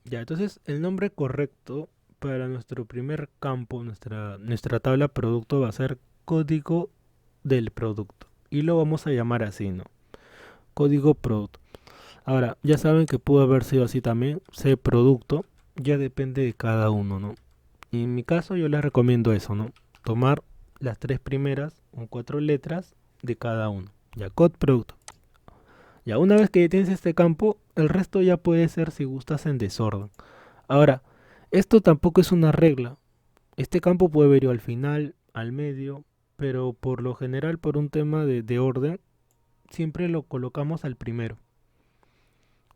Ya, entonces el nombre correcto para nuestro primer campo, nuestra tabla producto va a ser código del producto. Y lo vamos a llamar así, ¿no? Código producto. Ahora, ya saben que pudo haber sido así también, C producto, ya depende de cada uno, ¿no? Y en mi caso yo les recomiendo eso, ¿no? Tomar las tres primeras o cuatro letras de cada uno. Ya, code producto. Ya, una vez que ya tienes este campo, el resto ya puede ser si gustas en desorden. Ahora, esto tampoco es una regla. Este campo puede venir al final, al medio, pero por lo general, por un tema de orden, siempre lo colocamos al primero.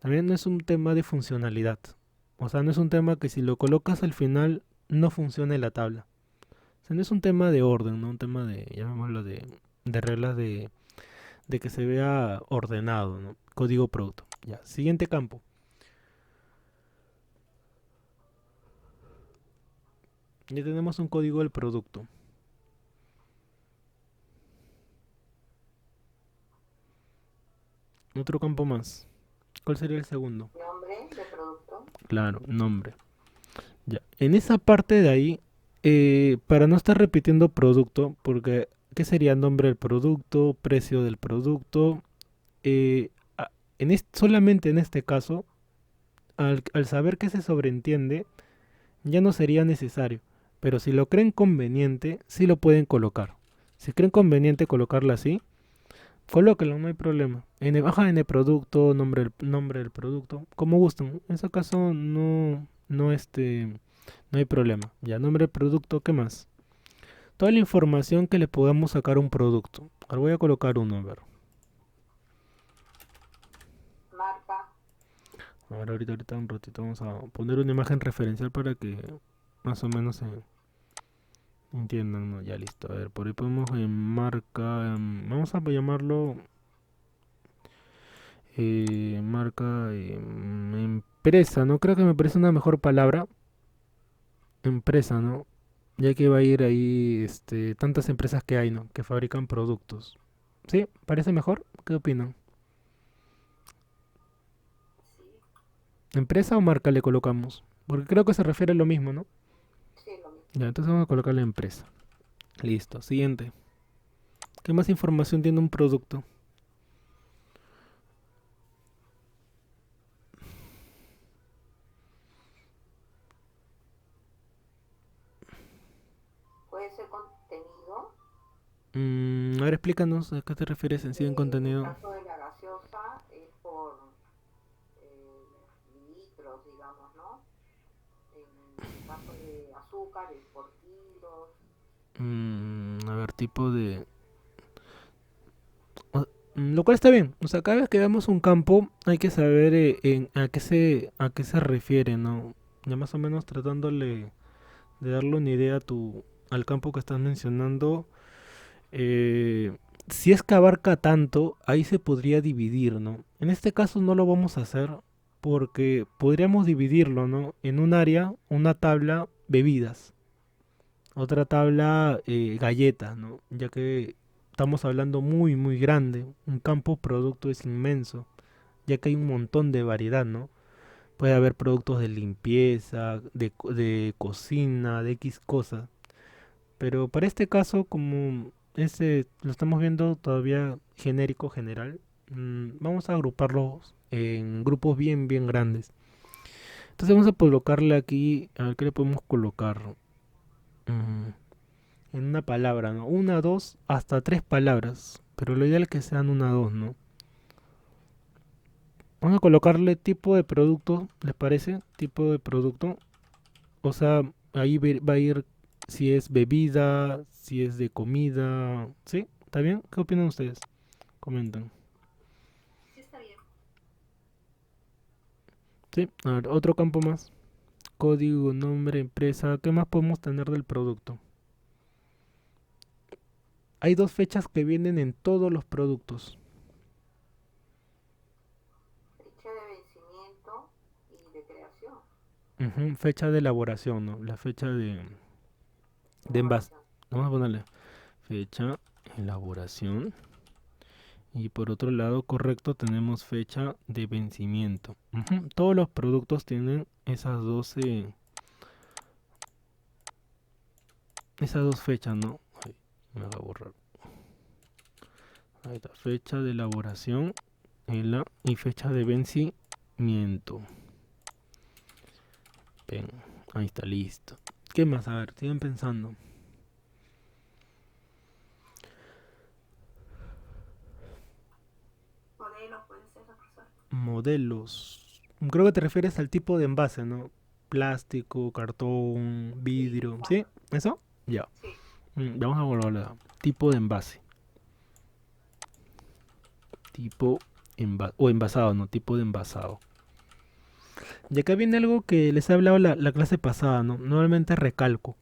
También no es un tema de funcionalidad. O sea, no es un tema que si lo colocas al final no funcione la tabla. O sea, no es un tema de orden, no un tema de, llamémoslo de reglas de que se vea ordenado, ¿no? Código producto. Ya, siguiente campo. Ya tenemos un código del producto. Otro campo más. ¿Cuál sería el segundo? Nombre de producto. Claro, nombre. Ya. En esa parte de ahí, para no estar repitiendo producto, porque ¿qué sería nombre del producto, precio del producto? Eh, a- solamente en este caso, al saber que se sobreentiende, ya no sería necesario. Pero si lo creen conveniente, sí lo pueden colocar. Si creen conveniente colocarlo así, colóquenlo, no hay problema. Baja N producto, nombre del producto, como gusten. En ese caso no hay problema. Ya, nombre del producto, ¿qué más? Toda la información que le podamos sacar a un producto. Ahora voy a colocar uno, a ver. Marca. Ahorita un ratito vamos a poner una imagen referencial para que más o menos se entiendan, ¿no? Ya listo. A ver, por ahí podemos en marca, vamos a llamarlo marca empresa, ¿no? Creo que me parece una mejor palabra. Empresa, ¿no? Ya que va a ir ahí, tantas empresas que hay, ¿no? Que fabrican productos. ¿Sí? ¿Parece mejor? ¿Qué opinan? Sí, ¿Empresa o marca le colocamos? Porque creo que se refiere a lo mismo, ¿no? sí, lo mismo. Ya, entonces vamos a colocar la empresa. Listo, siguiente. ¿Qué más información tiene un producto? Puede ser contenido. A ver, explícanos a qué te refieres en sí en En el contenido. caso de la gaseosa es por litros, digamos, ¿no? En el caso de azúcar es por kilos. A ver, tipo de... Lo cual está bien. O sea, cada vez que veamos un campo hay que saber a qué se refiere, ¿no? Ya más o menos tratándole de darle una idea al campo que estás mencionando. Si es que abarca tanto, ahí se podría dividir, ¿no? En este caso no lo vamos a hacer porque podríamos dividirlo, ¿no? En un área, una tabla, bebidas, otra tabla, galletas, ¿no? Ya que estamos hablando muy, muy grande. Un campo producto es inmenso, ya que hay un montón de variedad, ¿no? Puede haber productos de limpieza, de cocina, de X cosas. Pero para este caso, como ese lo estamos viendo todavía genérico general, vamos a agruparlos en grupos bien, bien grandes. Entonces vamos a colocarle aquí, a ver qué le podemos colocar. Mm, en una palabra, ¿no? Una, dos, hasta tres palabras. Pero lo ideal es que sean una, dos, ¿no? Vamos a colocarle tipo de producto, ¿les parece? Tipo de producto. O sea, ahí va a ir si es bebida, si es de comida. ¿Sí? ¿Está bien? ¿Qué opinan ustedes? Comentan. Sí, está bien. Sí, a ver, otro campo más. Código, nombre, empresa. ¿Qué más podemos tener del producto? Hay dos fechas que vienen en todos los productos. Fecha de vencimiento y de creación. Ujú, fecha de elaboración, ¿no? La fecha de envase. Elaboración. Vamos a ponerle fecha, elaboración. Y por otro lado, correcto, tenemos fecha de vencimiento. Ujú, todos los productos tienen esas dos fechas, ¿no? Ay, me va a borrar. Ahí está, fecha de elaboración y fecha de vencimiento. Ven, ahí está, listo. ¿Qué más? A ver, sigan pensando. Modelos pueden ser, profesor. Modelos. Creo que te refieres al tipo de envase, ¿no? Plástico, cartón, Sí, vidrio. ¿Sí? exacto. ¿Eso? Ya. Sí. Vamos a volver. Tipo de envase. Tipo o envasado, ¿no? Tipo de envasado. Y acá viene algo que les he hablado la clase pasada, ¿no? Nuevamente recalco.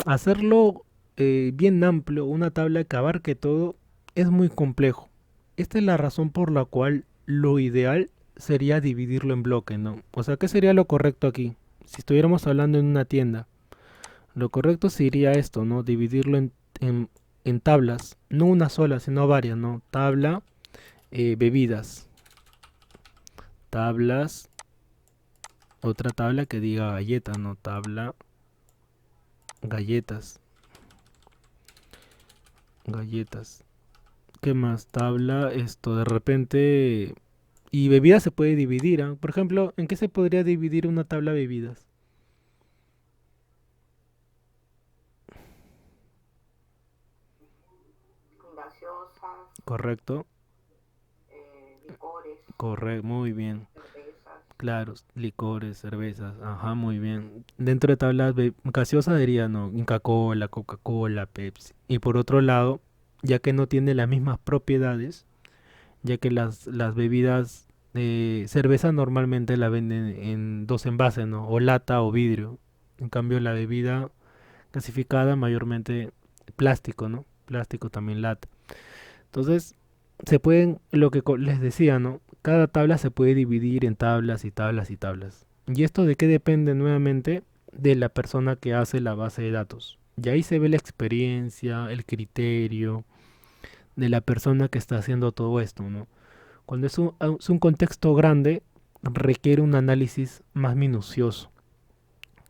Hacerlo bien amplio, una tabla que abarque todo, es muy complejo. Esta es la razón por la cual lo ideal sería dividirlo en bloques, ¿no? O sea, ¿qué sería lo correcto aquí? Si estuviéramos hablando en una tienda, lo correcto sería esto, ¿no? Dividirlo en, en tablas, no una sola, sino varias, ¿no? Tabla, bebidas, tablas, otra tabla que diga galletas, ¿no? Tabla, galletas, galletas. ¿Qué más? Tabla, esto, de repente... Y bebidas se puede dividir, ¿ah? Por ejemplo, ¿en qué se podría dividir una tabla de bebidas? Gaseosas, Correcto, licores, correcto, muy bien. cervezas. Claro, licores, cervezas, ajá, muy bien. Dentro de tablas gaseosas diría, no, Coca-Cola, Coca-Cola, Pepsi. Y por otro lado, ya que no tiene las mismas propiedades, ya que las bebidas cerveza normalmente la venden en dos envases, ¿no? O lata o vidrio. En cambio, la bebida gasificada mayormente plástico, ¿no? Plástico también lata. Entonces, se pueden, lo que les decía, ¿no? Cada tabla se puede dividir en tablas y tablas y tablas. ¿Y esto de qué depende nuevamente? De la persona que hace la base de datos. Y ahí se ve la experiencia, el criterio de la persona que está haciendo todo esto, ¿no? Cuando es un contexto grande, requiere un análisis más minucioso.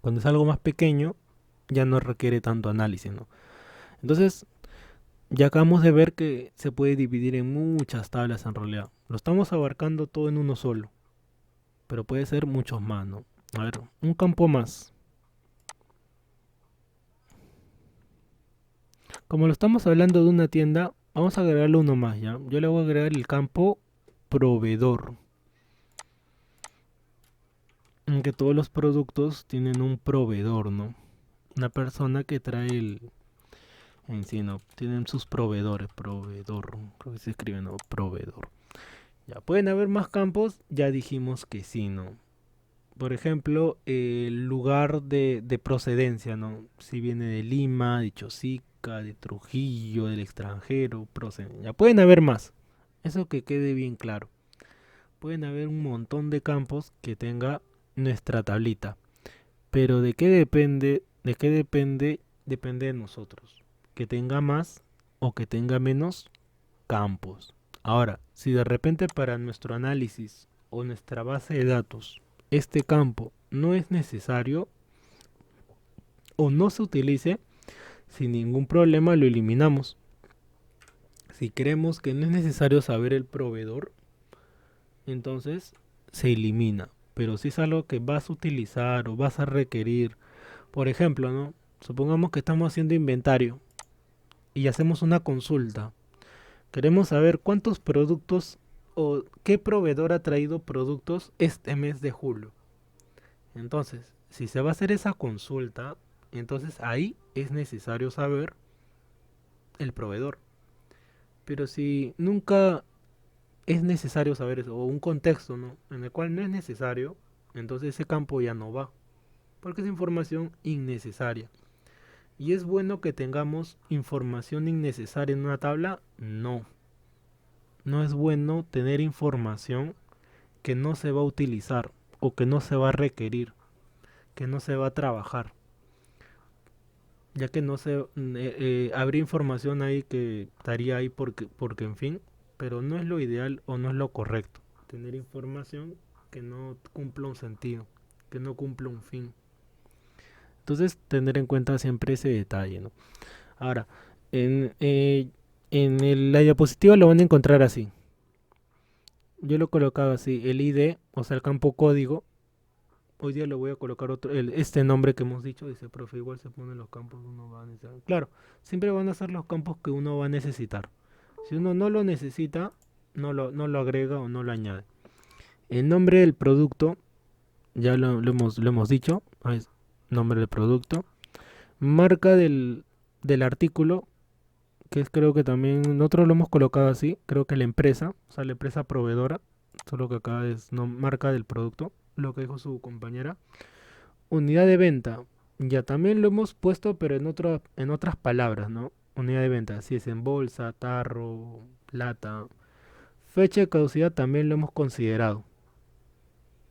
Cuando es algo más pequeño, ya no requiere tanto análisis, ¿no? Entonces, ya acabamos de ver que se puede dividir en muchas tablas en realidad. Lo estamos abarcando todo en uno solo, pero puede ser muchos más, ¿no? A ver, un campo más. Como lo estamos hablando de una tienda, vamos a agregarle uno más, ¿ya? Yo le voy a agregar el campo proveedor. En que todos los productos tienen un proveedor, ¿no? Una persona que trae en sí, ¿no? Tienen sus proveedores, proveedor. Creo que se escribe, ¿no? Proveedor. Ya, ¿pueden haber más campos? Ya dijimos que sí, ¿no? Por ejemplo, el lugar de procedencia, ¿no? Si viene de Lima, de Chosica, de Trujillo, del extranjero, ya pueden haber más. Eso que quede bien claro. Pueden haber un montón de campos que tenga nuestra tablita. Pero ¿de qué depende? ¿De qué depende? Depende de nosotros. Que tenga más o que tenga menos campos. Ahora, si de repente para nuestro análisis o nuestra base de datos este campo no es necesario o no se utilice, sin ningún problema lo eliminamos. Si creemos que no es necesario saber el proveedor, entonces se elimina. Pero si es algo que vas a utilizar o vas a requerir, por ejemplo, ¿no? Supongamos que estamos haciendo inventario y hacemos una consulta. Queremos saber cuántos productos o qué proveedor ha traído productos este mes de julio. Entonces, si se va a hacer esa consulta, entonces ahí es necesario saber el proveedor. Pero si nunca es necesario saber eso, o un contexto, ¿no? En el cual no es necesario, entonces ese campo ya no va, porque es información innecesaria. ¿Y es bueno que tengamos información innecesaria en una tabla? No. No es bueno tener información que no se va a utilizar o que no se va a requerir, que no se va a trabajar, ya que no se habría información ahí que estaría ahí porque en fin, pero no es lo ideal o no es lo correcto tener información que no cumpla un sentido, que no cumpla un fin. Entonces tener en cuenta siempre ese detalle, ¿no? Ahora, en la diapositiva lo van a encontrar así. yo lo colocaba así, el ID, o sea, el campo código. Hoy día le voy a colocar este nombre que hemos dicho. Dice, profe, igual se ponen los campos que uno va a necesitar. Claro, siempre van a ser los campos que uno va a necesitar. Si uno no lo necesita, no lo agrega o no lo añade. El nombre del producto, ya lo hemos dicho, es nombre del producto. Marca del artículo, que es creo que también nosotros lo hemos colocado así, creo que la empresa, o sea, la empresa proveedora, solo que acá es no, marca del producto, lo que dijo su compañera. Unidad de venta, ya también lo hemos puesto, pero en otras palabras, ¿no? Unidad de venta, si es en bolsa, tarro, lata. Fecha de caducidad también lo hemos considerado.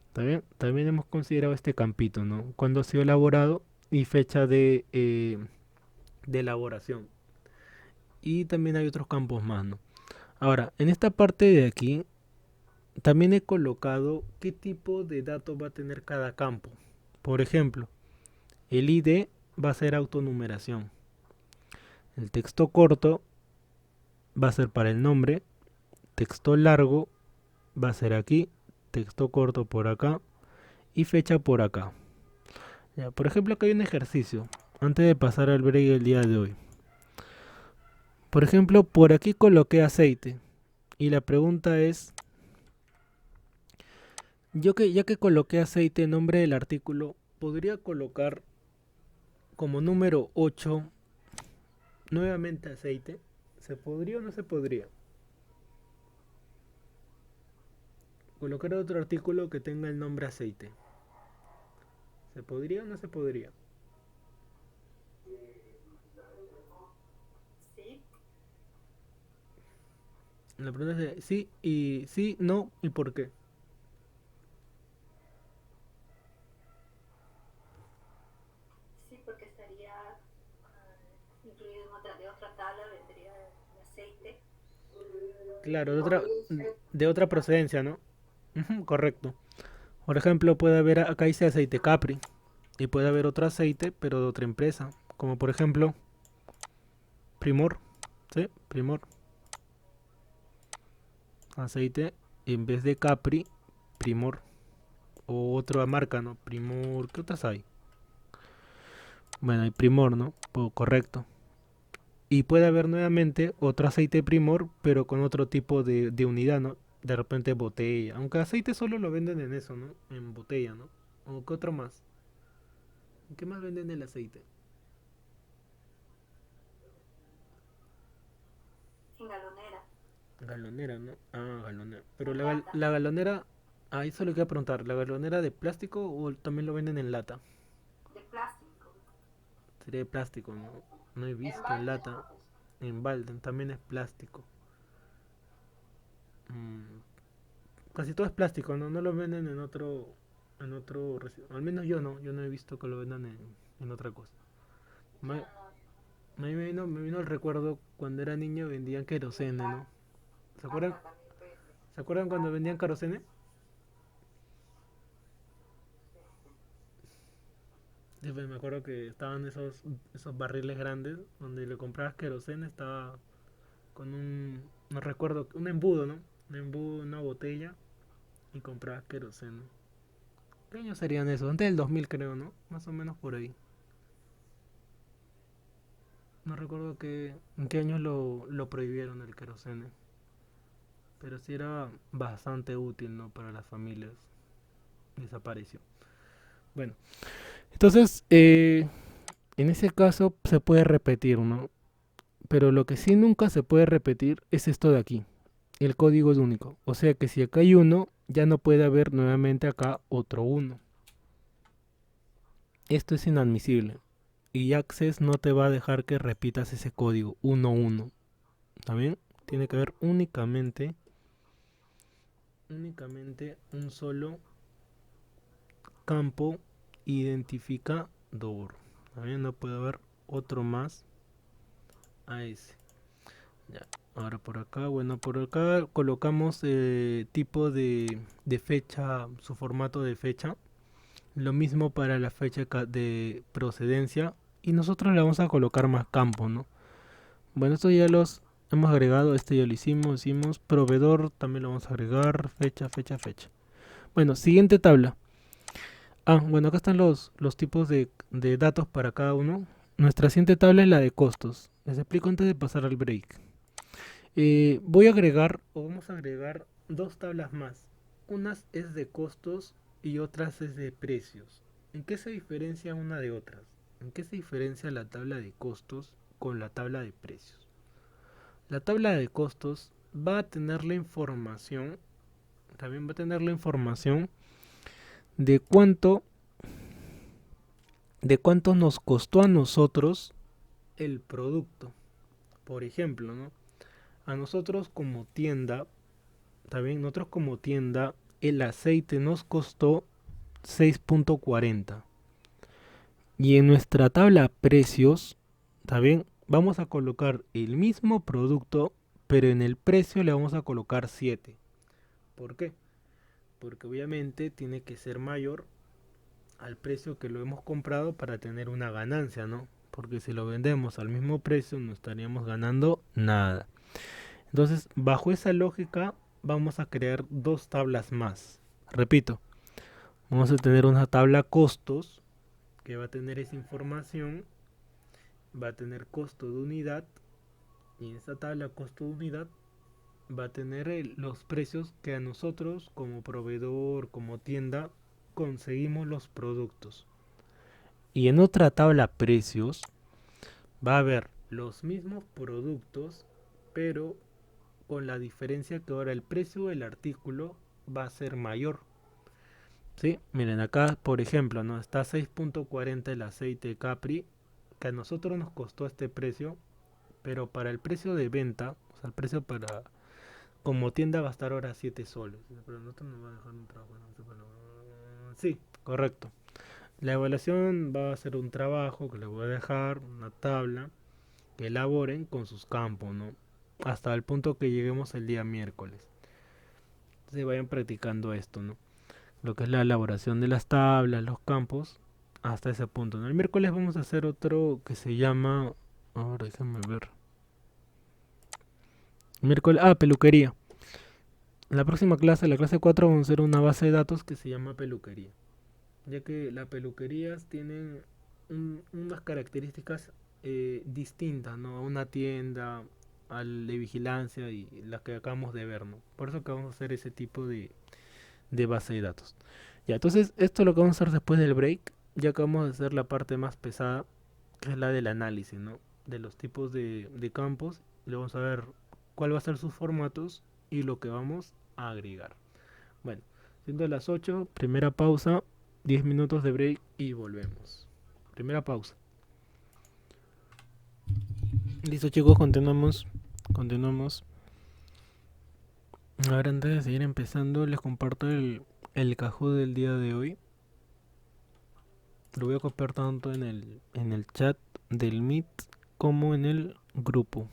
¿Está bien? También hemos considerado este campito, ¿no? Cuándo ha sido elaborado y fecha de elaboración. Y también hay otros campos más, ¿no? Ahora, en esta parte de aquí, también he colocado qué tipo de datos va a tener cada campo. Por ejemplo, el ID va a ser autonumeración. El texto corto va a ser para el nombre. Texto largo va a ser aquí. Texto corto por acá. Y fecha por acá. Ya, por ejemplo, acá hay un ejercicio. Antes de pasar al break el día de hoy. Por ejemplo, por aquí coloqué aceite. Y la pregunta es, ya que coloqué aceite en nombre del artículo, ¿podría colocar como número 8 nuevamente aceite? ¿Se podría o no se podría? Colocar otro artículo que tenga el nombre aceite. ¿Se podría o no se podría? Sí, La pregunta es sí y sí, no y por qué. sí, porque estaría incluido de otra tabla, vendría de aceite. Claro, de otra procedencia, ¿no? Ujú, correcto. Por ejemplo, puede haber, acá dice aceite Capri, y puede haber otro aceite, pero de otra empresa, como por ejemplo Primor, ¿sí? Primor, aceite en vez de Capri, Primor, o otra marca, ¿no? Primor, ¿qué otras hay? Bueno, hay Primor, ¿no? Correcto. Y puede haber nuevamente otro aceite Primor, pero con otro tipo de unidad, ¿no? De repente botella. Aunque aceite solo lo venden en eso, ¿no? En botella, ¿no? ¿O qué otro más? ¿Qué más venden el aceite? En galonera, Galonera, ¿no? Ah, galonera. Pero en la, lata, la galonera, ah, eso le quiero preguntar. ¿La galonera de plástico o también lo venden en lata? de plástico. Sería de plástico, ¿no? No he En visto en balde lata. no, pues. En balde también es plástico. Mm, casi todo es plástico, ¿no? No lo venden al menos yo no he visto que lo vendan en otra cosa. Yo Ma- no, A mí me vino el recuerdo cuando era niño vendían querosene, ¿no? ¿Se acuerdan? acá también venden. ¿Se acuerdan cuando vendían querosene? Sí, pues me acuerdo que estaban esos barriles grandes donde le comprabas querosene, estaba con no recuerdo, un embudo, ¿no? Un embudo, una botella y comprabas querosene. ¿Qué años serían esos? Antes del 2000 creo, ¿no? Más o menos por ahí. No recuerdo en qué años lo prohibieron el querosene. Pero sí era bastante útil, ¿no? Para las familias. Desapareció. Bueno, entonces, en ese caso se puede repetir, ¿no? Pero lo que sí nunca se puede repetir es esto de aquí. El código es único. O sea que si acá hay uno, ya no puede haber nuevamente acá otro uno. Esto es inadmisible. Y Access no te va a dejar que repitas ese código 11. ¿Está bien? Tiene que haber únicamente un solo campo identificador. ¿Está bien? No puede haber otro más a ese. Ya. Ahora por acá, bueno, por acá colocamos tipo de fecha, su formato de fecha. Lo mismo para la fecha de procedencia. Y nosotros le vamos a colocar más campos, ¿no? Bueno, esto ya hemos agregado, este ya lo hicimos, proveedor también lo vamos a agregar, fecha. Bueno, siguiente tabla. Bueno, acá están los tipos de datos para cada uno. Nuestra siguiente tabla es la de costos. Les explico antes de pasar al break. Voy a agregar, o vamos a agregar dos tablas más. Unas es de costos y otras es de precios. ¿En qué se diferencia una de otras? ¿En qué se diferencia la tabla de costos con la tabla de precios? La tabla de costos va a tener la información, también va a tener la información de cuánto nos costó a nosotros el producto. Por ejemplo, ¿no? A nosotros como tienda, también nosotros como tienda, el aceite nos costó 6.40. Y en nuestra tabla precios, también vamos a colocar el mismo producto, pero en el precio le vamos a colocar 7. ¿Por qué? Porque obviamente tiene que ser mayor al precio que lo hemos comprado para tener una ganancia, ¿no? Porque si lo vendemos al mismo precio no estaríamos ganando nada. Entonces, bajo esa lógica, vamos a crear dos tablas más. Repito, vamos a tener una tabla costos que va a tener esa información, va a tener costo de unidad y en esa tabla costo de unidad va a tener los precios que a nosotros como proveedor, como tienda, conseguimos los productos. Y en otra tabla precios va a haber los mismos productos, pero con la diferencia que ahora el precio del artículo va a ser mayor. ¿Sí? Miren acá, por ejemplo, ¿no? Está 6.40 el aceite Capri, que a nosotros nos costó este precio, pero para el precio de venta, o sea, el precio para como tienda va a estar ahora 7 soles. Pero nosotros nos va a dejar un trabajo. Sí, correcto. La evaluación va a ser un trabajo que les voy a dejar, una tabla, que elaboren con sus campos, ¿no? Hasta el punto que lleguemos el día miércoles. Se vayan practicando esto, ¿no? Lo que es la elaboración de las tablas, los campos, hasta ese punto, ¿no? El miércoles vamos a hacer otro que se llama... Ahora déjenme ver. Miércoles... peluquería. En la próxima clase, la clase 4, vamos a hacer una base de datos que se llama peluquería. Ya que las peluquerías tienen unas características distintas, ¿no? A una tienda, al de vigilancia y las que acabamos de ver, ¿no? Por eso que vamos a hacer ese tipo de base de datos. Ya, entonces esto es lo que vamos a hacer después del break. Ya acabamos de hacer la parte más pesada, que es la del análisis, ¿no? De los tipos de campos. Le vamos a ver cuál va a ser sus formatos y lo que vamos a agregar. Bueno, siendo las 8, primera pausa, 10 minutos de break y volvemos. Primera pausa. Listo chicos, continuamos. Ahora antes de seguir empezando, les comparto el Kahoot del día de hoy. Lo voy a copiar tanto en el chat del Meet como en el grupo.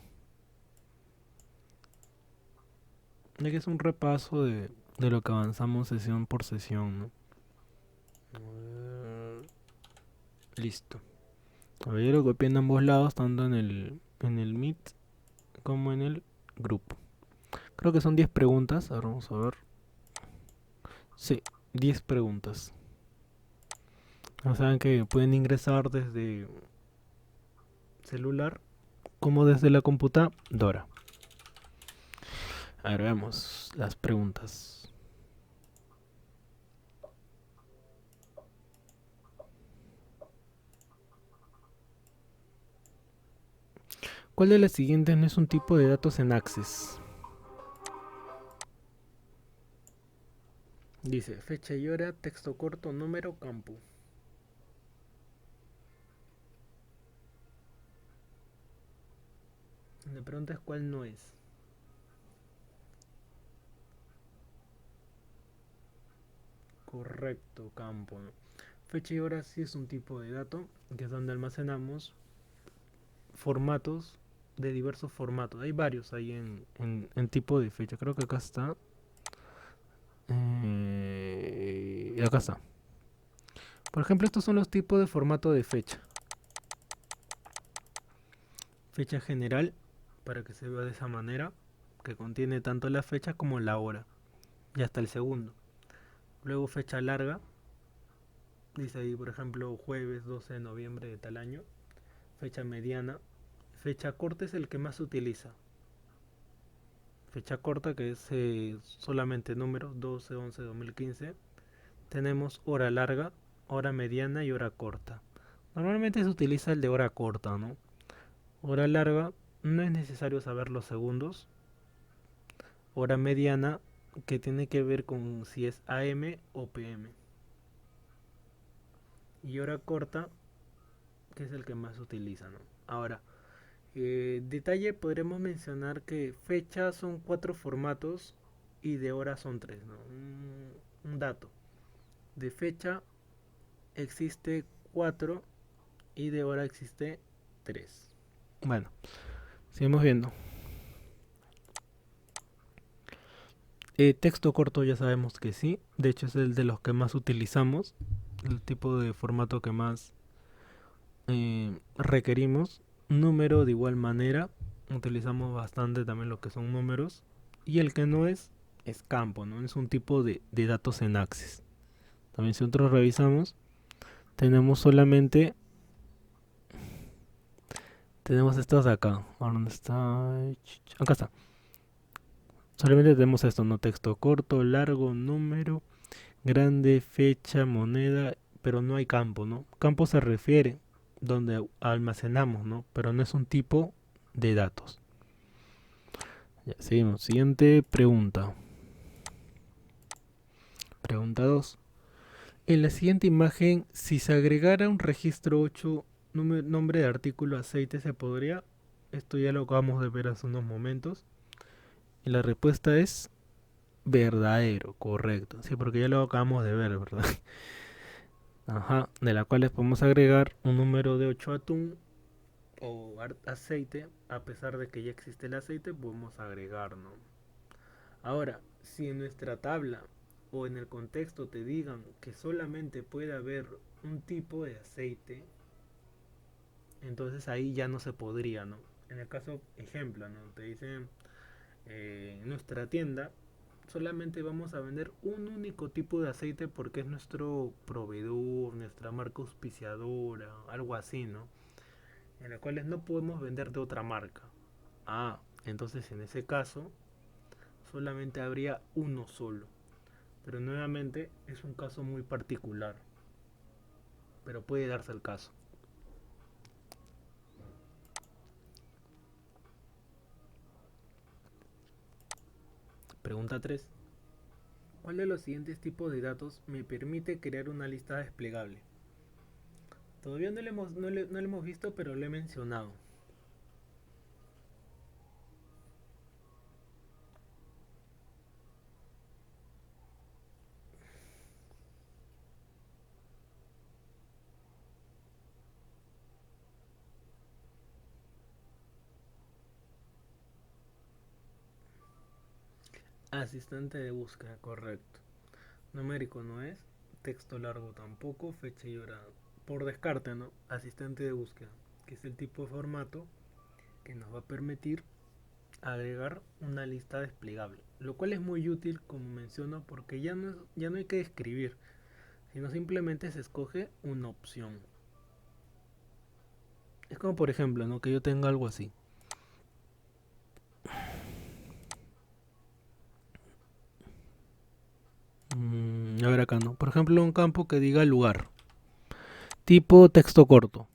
Ya que es un repaso de lo que avanzamos sesión por sesión, ¿no? Listo. A ver, lo copié en ambos lados, tanto en el Meet como en el grupo. Creo que son 10 preguntas. Ahora vamos a ver. Sí, 10 preguntas. Ya saben que pueden ingresar desde celular como desde la computadora. A ver, veamos las preguntas. ¿Cuál de las siguientes no es un tipo de datos en Access? Dice fecha y hora, texto corto, número, campo. La pregunta es cuál no es. Correcto, campo, ¿no? Fecha y hora sí es un tipo de dato, que es donde almacenamos formatos de diversos formatos. Hay varios ahí en tipo de fecha. Creo que acá está. Acá está. Por ejemplo, estos son los tipos de formato de fecha. Fecha general, para que se vea de esa manera, que contiene tanto la fecha como la hora, y hasta el segundo. Luego fecha larga, dice ahí por ejemplo jueves 12 de noviembre de tal año. Fecha mediana. Fecha corta es el que más se utiliza. Fecha corta que es solamente números 12, 11, 2015. Tenemos hora larga, hora mediana y hora corta. Normalmente se utiliza el de hora corta, ¿no? Hora larga, no es necesario saber los segundos. Hora mediana, que tiene que ver con si es AM o PM. Y hora corta, que es el que más se utiliza, ¿no? Ahora, detalle, podremos mencionar que fecha son 4 formatos y de hora son 3, ¿no? Un dato. De fecha existe 4 y de hora existe 3. Bueno, seguimos viendo. Texto corto ya sabemos que sí, de hecho es el de los que más utilizamos, el tipo de formato que más requerimos. Número de igual manera, utilizamos bastante también lo que son números. Y el que no es campo, ¿no? Es un tipo de datos en Access. También si nosotros revisamos, tenemos solamente, tenemos estos de acá. ¿Dónde está? Acá está. Solamente tenemos esto, ¿no? Texto corto, largo, número, grande, fecha, moneda, pero no hay campo, ¿no? Campo se refiere donde almacenamos, ¿no? Pero no es un tipo de datos. Ya, seguimos. Siguiente pregunta. Pregunta 2. En la siguiente imagen, si se agregara un registro 8, nombre de artículo aceite, ¿se podría? Esto ya lo acabamos de ver hace unos momentos. Y la respuesta es verdadero, correcto. Sí, porque ya lo acabamos de ver, ¿verdad? Ajá, de la cual les podemos agregar un número de 8 atún o aceite, a pesar de que ya existe el aceite, podemos agregar, ¿no? Ahora, si en nuestra tabla o en el contexto te digan que solamente puede haber un tipo de aceite, entonces ahí ya no se podría, ¿no? En el caso, ejemplo, ¿no? Te dicen, en nuestra tienda solamente vamos a vender un único tipo de aceite porque es nuestro proveedor, nuestra marca auspiciadora, algo así, ¿no? En las cuales no podemos vender de otra marca. Ah, entonces en ese caso solamente habría uno solo. Pero nuevamente es un caso muy particular. Pero puede darse el caso. Pregunta 3. ¿Cuál de los siguientes tipos de datos me permite crear una lista desplegable? Todavía no lo hemos visto, pero lo he mencionado. Asistente de búsqueda, correcto. Numérico no es, texto largo tampoco, fecha y hora. Por descarte, ¿no? Asistente de búsqueda, que es el tipo de formato que nos va a permitir agregar una lista desplegable, lo cual es muy útil, como menciono, porque ya no hay que escribir, sino simplemente se escoge una opción. Es como por ejemplo, ¿no? Que yo tenga algo así. A ver acá, ¿no? Por ejemplo, un campo que diga lugar, tipo texto corto.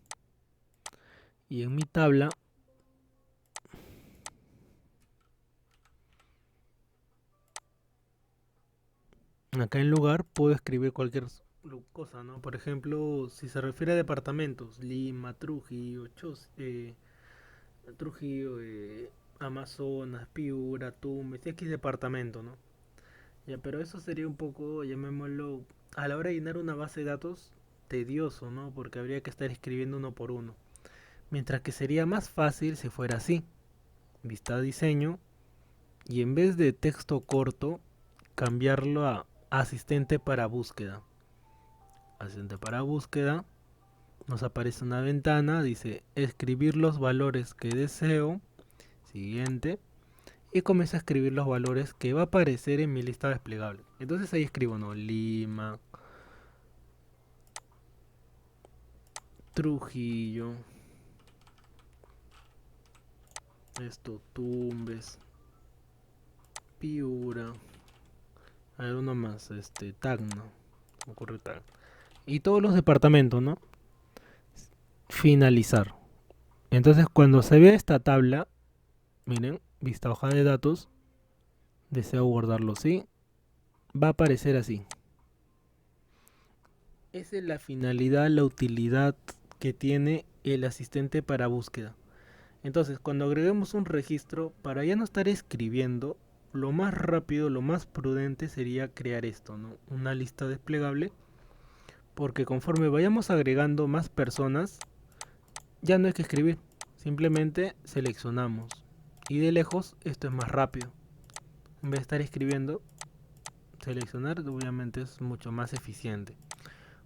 Y en mi tabla, acá en lugar, puedo escribir cualquier cosa, ¿no? Por ejemplo, si se refiere a departamentos, Lima, Trujillo, Trujillo, Amazonas, Piura, Tumbes, X departamento, ¿no? Ya, pero eso sería un poco, llamémoslo, a la hora de llenar una base de datos, tedioso, ¿no? Porque habría que estar escribiendo uno por uno. Mientras que sería más fácil si fuera así. Vista diseño y en vez de texto corto, cambiarlo a asistente para búsqueda. Asistente para búsqueda. Nos aparece una ventana, dice escribir los valores que deseo, siguiente, y comienzo a escribir los valores que va a aparecer en mi lista desplegable. Entonces ahí escribo, ¿no? Lima, Trujillo, esto, Tumbes, Piura, a ver uno más, Tacna, me ocurre Tacna. Y todos los departamentos, ¿no? Finalizar. Entonces cuando se vea esta tabla, miren, vista hoja de datos, deseo guardarlo, ¿sí? Va a aparecer así. Esa es la finalidad, la utilidad que tiene el asistente para búsqueda. Entonces, cuando agreguemos un registro, para ya no estar escribiendo, lo más rápido, lo más prudente sería crear esto, ¿no? Una lista desplegable, porque conforme vayamos agregando más personas, ya no hay que escribir, simplemente seleccionamos. Y de lejos, esto es más rápido. En vez de estar escribiendo, seleccionar obviamente es mucho más eficiente.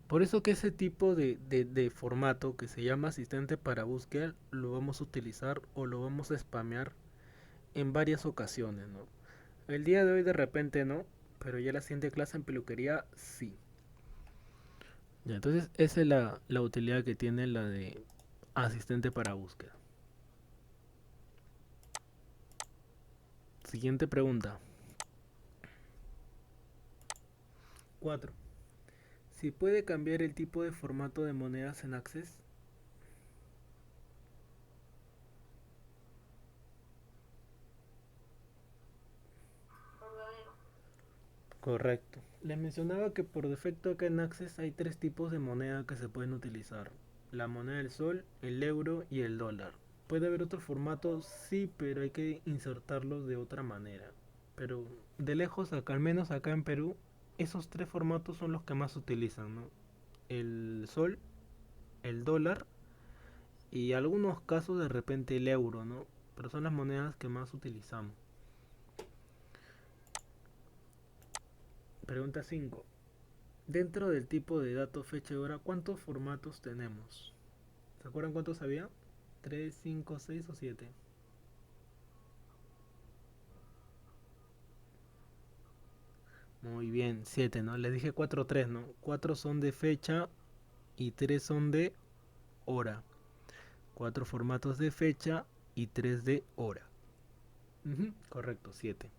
Por eso que ese tipo de formato que se llama asistente para búsqueda lo vamos a utilizar o lo vamos a spamear en varias ocasiones, ¿no? El día de hoy de repente no, pero ya la siguiente clase en peluquería sí. Ya, entonces esa es la utilidad que tiene la de asistente para búsqueda. Siguiente pregunta. 4. Si puede cambiar el tipo de formato de monedas en Access. Verdadero. Correcto. Les mencionaba que por defecto acá en Access hay tres tipos de moneda que se pueden utilizar. La moneda del sol, el euro y el dólar. Puede haber otros formatos, sí, pero hay que insertarlos de otra manera. Pero de lejos, acá, al menos acá en Perú, esos tres formatos son los que más se utilizan, ¿no? El sol, el dólar y algunos casos de repente el euro, ¿no? Pero son las monedas que más utilizamos. Pregunta 5. Dentro del tipo de dato, fecha y hora, ¿cuántos formatos tenemos? ¿Se acuerdan cuántos había? ¿3, 5, 6 o 7? Muy bien, 7, ¿no? Les dije 4, 3, ¿no? 4 son de fecha y 3 son de hora. 4 formatos de fecha y 3 de hora. Correcto, 7.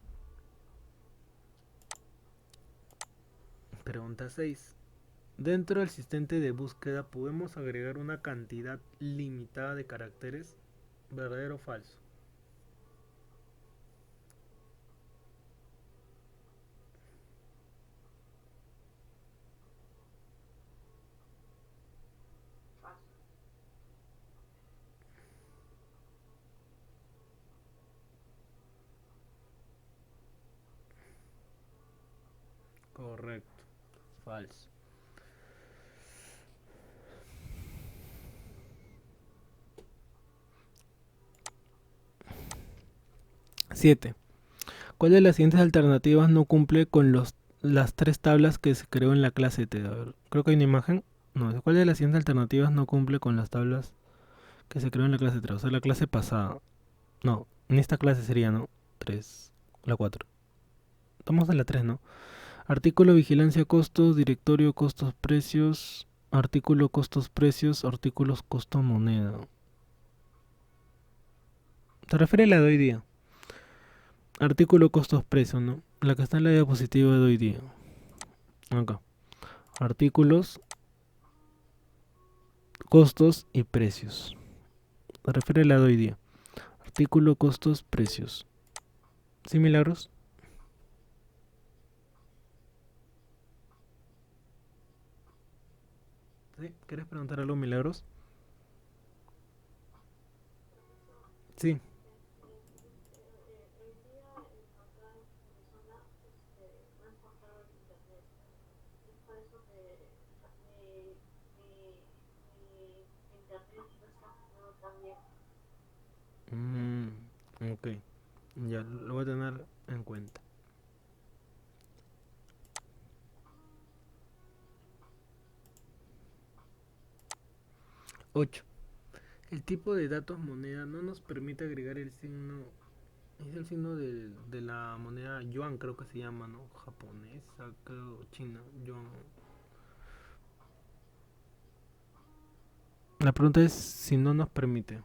Pregunta 6. Dentro del asistente de búsqueda podemos agregar una cantidad limitada de caracteres, ¿verdadero o falso? Falso. Correcto, falso. 7. ¿Cuál de las siguientes alternativas no cumple con las tres tablas que se creó en la clase T? A ver, creo que hay una imagen. No, ¿cuál de las siguientes alternativas no cumple con las tablas que se creó en la clase 3? O sea, la clase pasada. No, en esta clase sería, ¿no? 3, la 4. Estamos en la 3, ¿no? Artículo vigilancia costos, directorio costos precios, artículo costos precios, artículos costo moneda. Se refiere a la de hoy día. Artículo costos precios, ¿no? La que está en la diapositiva de hoy día. Acá. Artículos, costos y precios. Se refiere a la de hoy día. Artículo, costos, precios. ¿Sí, Milagros? ¿Sí? ¿Quieres preguntar algo, Milagros? Sí. El día acá en mi zona no encontraba el internet. Es por eso que mi internet no está funcionando tan bien. Ok. Ya, lo voy a tener en cuenta. 8. El tipo de datos moneda no nos permite agregar el signo. Es el signo de la moneda yuan, creo que se llama, ¿no? Japonesa, creo, china, yuan. La pregunta es si no nos permite.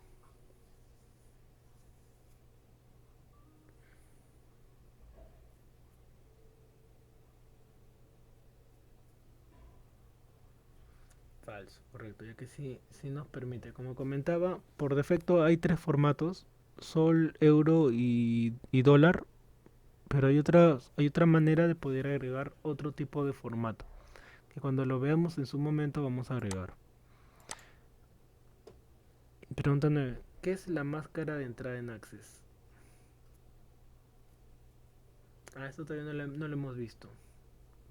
Falso, correcto, ya que sí nos permite. Como comentaba, por defecto hay tres formatos, sol, euro y dólar, pero hay otra manera de poder agregar otro tipo de formato, que cuando lo veamos en su momento vamos a agregar. Pregunta 9. ¿Qué es la máscara de entrada en Access? Ah, esto todavía no lo hemos visto,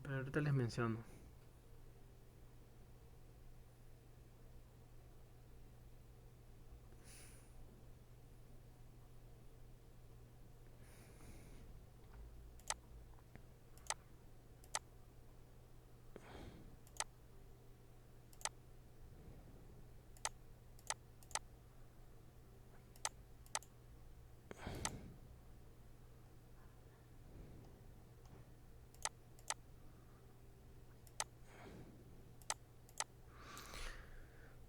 pero ahorita les menciono.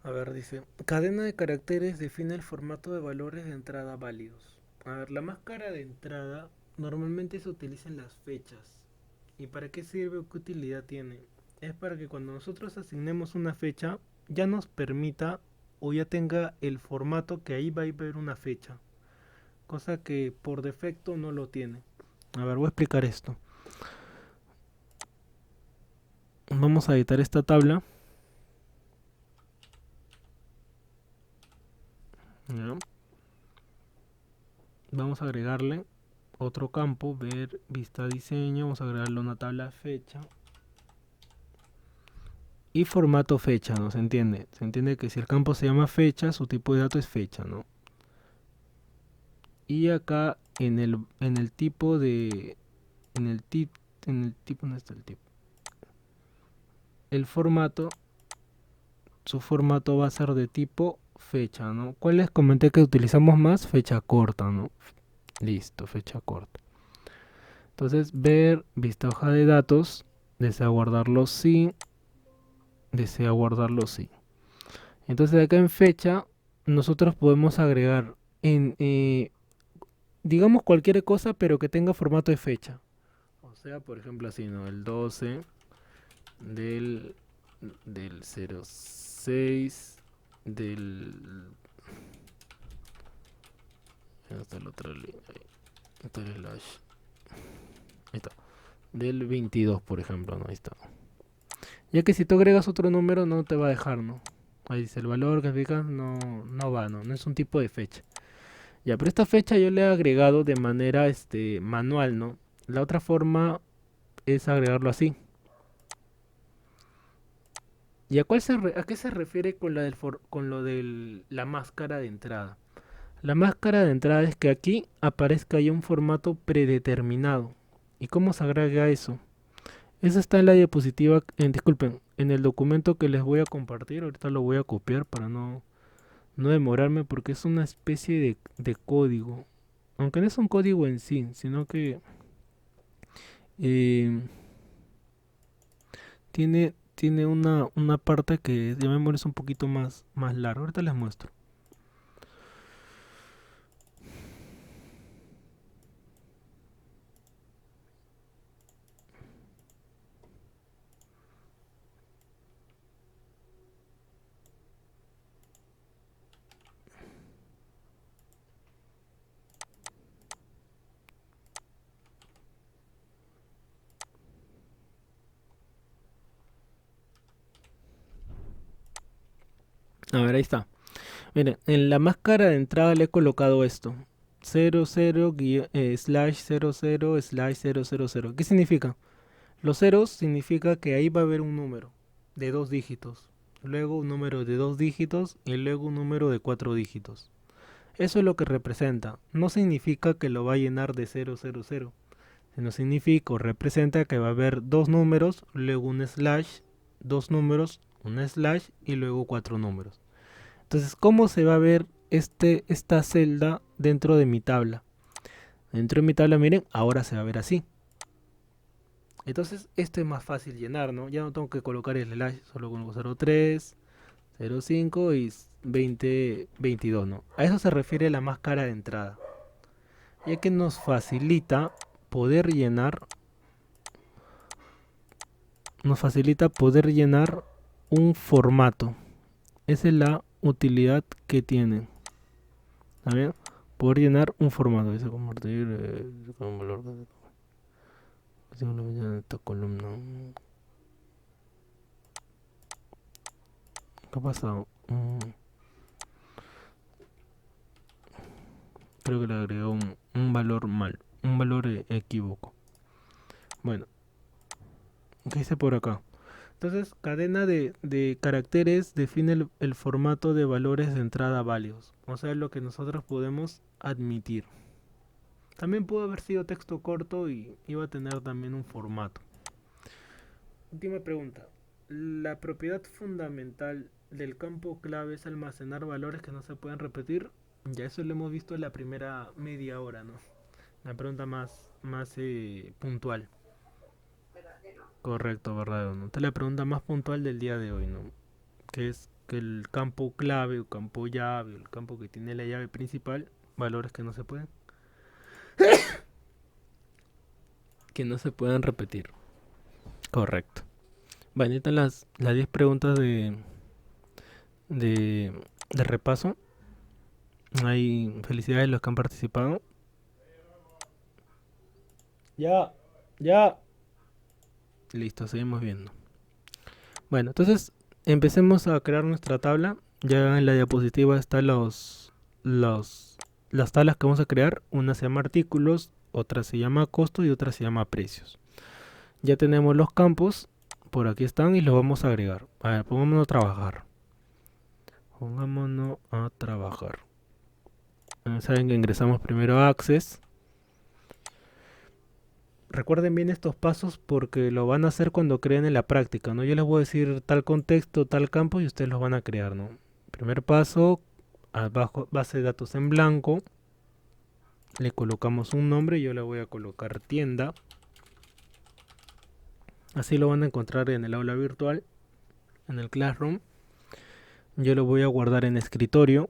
A ver, dice, cadena de caracteres define el formato de valores de entrada válidos. A ver, la máscara de entrada normalmente se utiliza en las fechas. ¿Y para qué sirve o qué utilidad tiene? Es para que cuando nosotros asignemos una fecha, ya nos permita o ya tenga el formato que ahí va a haber una fecha. Cosa que por defecto no lo tiene. A ver, voy a explicar esto. Vamos a editar esta tabla. ¿Ya? Vamos a agregarle otro campo, ver vista diseño, vamos a agregarle una tabla fecha y formato fecha, ¿no? Se entiende. Se entiende que si el campo se llama fecha, su tipo de dato es fecha, ¿no? Y acá en el tipo de en el tip en el tipo, ¿dónde está el tipo? El formato, su formato va a ser de tipo fecha, ¿no? ¿Cuál les comenté que utilizamos más? Fecha corta, ¿no? Listo, fecha corta. Entonces, ver vista hoja de datos, desea guardarlo sí, desea guardarlo sí. Entonces acá en fecha nosotros podemos agregar digamos cualquier cosa pero que tenga formato de fecha. O sea, por ejemplo así, ¿no? El 12 del, del 06 del... ¿Dónde está la otra línea? Ahí está el slash. Ahí está. Del 22, por ejemplo, ¿no? Ahí está. Ya que si tú agregas otro número no te va a dejar, ¿no? Ahí dice el valor que fijas no va, ¿no? No es un tipo de fecha. Ya, pero esta fecha yo le he agregado de manera manual, ¿no? La otra forma es agregarlo así. ¿Y a qué se refiere con, con lo de la máscara de entrada? La máscara de entrada es que aquí aparezca ya un formato predeterminado. ¿Y cómo se agrega eso? Eso está en la diapositiva, disculpen, en el documento que les voy a compartir. Ahorita lo voy a copiar para no demorarme porque es una especie de código. Aunque no es un código en sí, sino que eh, tiene una parte que de memoria es un poquito más larga. Ahorita les muestro. A ver, ahí está. Miren, en la máscara de entrada le he colocado esto. 00 slash 00 slash 000. ¿Qué significa? Los ceros significa que ahí va a haber un número de dos dígitos. Luego un número de dos dígitos y luego un número de cuatro dígitos. Eso es lo que representa. No significa que lo va a llenar de 000, sino significa o representa que va a haber dos números, luego un slash, dos números, un slash y luego cuatro números. Entonces, ¿cómo se va a ver esta celda dentro de mi tabla? Dentro de mi tabla, miren, ahora se va a ver así. Entonces, esto es más fácil llenar, ¿no? Ya no tengo que colocar el slash, solo con 03, 05 y 2022, ¿no? A eso se refiere la máscara de entrada, ya que nos facilita poder llenar, un formato. Esa es la utilidad que tiene. ¿Está bien? Poder llenar un formato. Dice convertir con valor de esta columna. ¿Qué ha pasado? Creo que le agregó un valor mal. Un valor equívoco. Bueno, ¿qué dice por acá? Entonces, cadena de caracteres define el formato de valores de entrada válidos. O sea, lo que nosotros podemos admitir. También pudo haber sido texto corto y iba a tener también un formato. Última pregunta. ¿La propiedad fundamental del campo clave es almacenar valores que no se pueden repetir? Ya eso lo hemos visto en la primera media hora, ¿no? La pregunta más puntual. verdadero. Correcto, verdadero, ¿no? Esta es la pregunta más puntual del día de hoy, ¿no? Que es que el campo clave o campo llave, el campo que tiene la llave principal, valores que no se pueden repetir. Correcto. Bueno, estas están las 10 preguntas de, de repaso. Hay felicidades a los que han participado. Ya, ya. Listo, seguimos viendo. Bueno, entonces empecemos a crear nuestra tabla. Ya en la diapositiva están las tablas que vamos a crear. Una se llama artículos, otra se llama costo y otra se llama precios. Ya tenemos los campos, por aquí están y los vamos a agregar. A ver, pongámonos a trabajar. Pongámonos a trabajar. Saben que ingresamos primero a Access. Recuerden bien estos pasos porque lo van a hacer cuando creen en la práctica, ¿no? Yo les voy a decir tal contexto, tal campo y ustedes los van a crear, ¿no? Primer paso, abajo base de datos en blanco, le colocamos un nombre, yo le voy a colocar tienda. Así lo van a encontrar en el aula virtual, en el Classroom. Yo lo voy a guardar en escritorio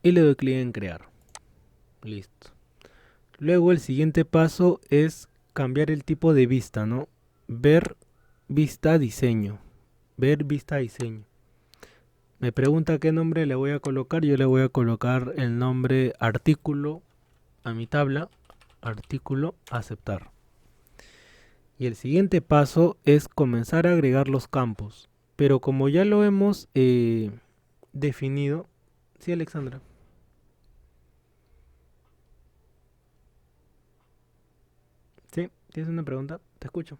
y le doy clic en crear. Listo. Luego el siguiente paso es cambiar el tipo de vista, ¿no? Ver, vista, diseño. Ver, vista, diseño. Me pregunta qué nombre le voy a colocar. Yo le voy a colocar el nombre artículo a mi tabla. Artículo, aceptar. Y el siguiente paso es comenzar a agregar los campos. Pero como ya lo hemos definido. Sí, Alexandra. Sí, ¿tienes una pregunta? Te escucho.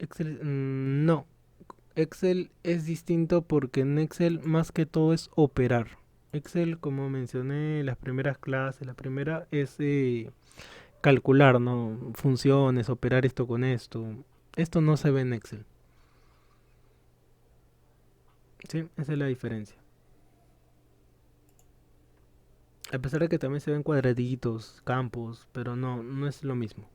Excel, no. Excel es distinto porque en Excel más que todo es operar. Excel, como mencioné en las primeras clases, la primera es calcular, ¿no? Funciones, operar esto con esto. Esto no se ve en Excel. Sí, esa es la diferencia. A pesar de que también se ven cuadraditos, campos, pero no es lo mismo.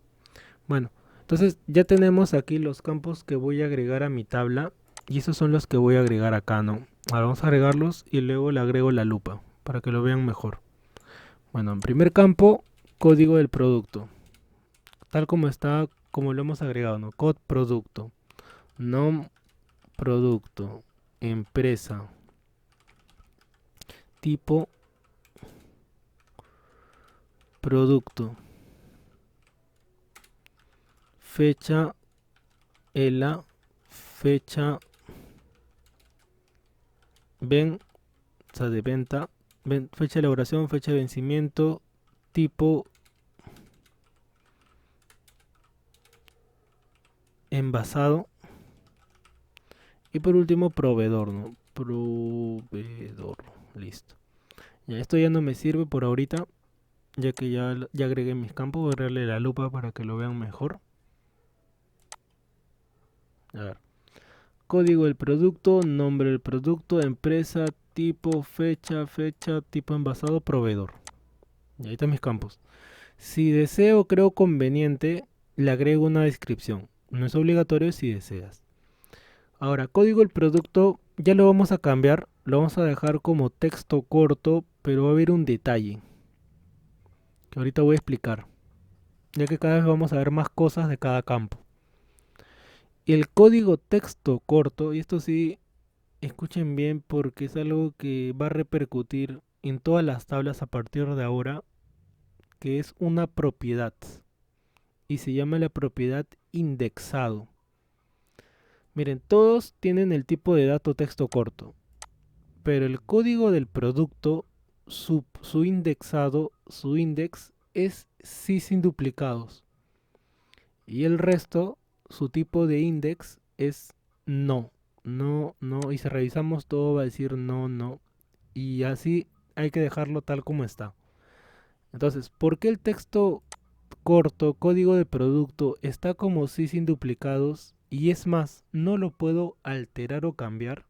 Bueno, entonces ya tenemos aquí los campos que voy a agregar a mi tabla y esos son los que voy a agregar acá, ¿no? Ahora vamos a agregarlos y luego le agrego la lupa para que lo vean mejor. Bueno, en primer campo, código del producto. Tal como está, como lo hemos agregado, ¿no? Code producto. Nom producto. Empresa. Tipo producto. Fecha. ELA. Fecha. Ven. O sea, de venta. Fecha de elaboración. Fecha de vencimiento. Tipo. Envasado. Y por último, proveedor, ¿no? Proveedor. Listo. Ya, esto ya no me sirve por ahorita, ya que ya agregué mis campos. Voy a darle la lupa para que lo vean mejor. A ver. Código del producto, nombre del producto, empresa, tipo, fecha, tipo envasado, proveedor. Y ahí están mis campos. Si deseo, creo conveniente, le agrego una descripción. No es obligatorio si deseas. Ahora, código del producto ya lo vamos a cambiar. Lo vamos a dejar como texto corto, pero va a haber un detalle que ahorita voy a explicar, ya que cada vez vamos a ver más cosas de cada campo. Y el código texto corto, y esto sí, escuchen bien porque es algo que va a repercutir en todas las tablas a partir de ahora, que es una propiedad. Y se llama la propiedad indexado. Miren, todos tienen el tipo de dato texto corto, pero el código del producto, su indexado, su index es sí sin duplicados. Y el resto, su tipo de index es no, no. Y si revisamos todo va a decir no, no. Y así hay que dejarlo tal como está. Entonces, ¿por qué el texto corto, código de producto, está como sí sin duplicados? Y es más, no lo puedo alterar o cambiar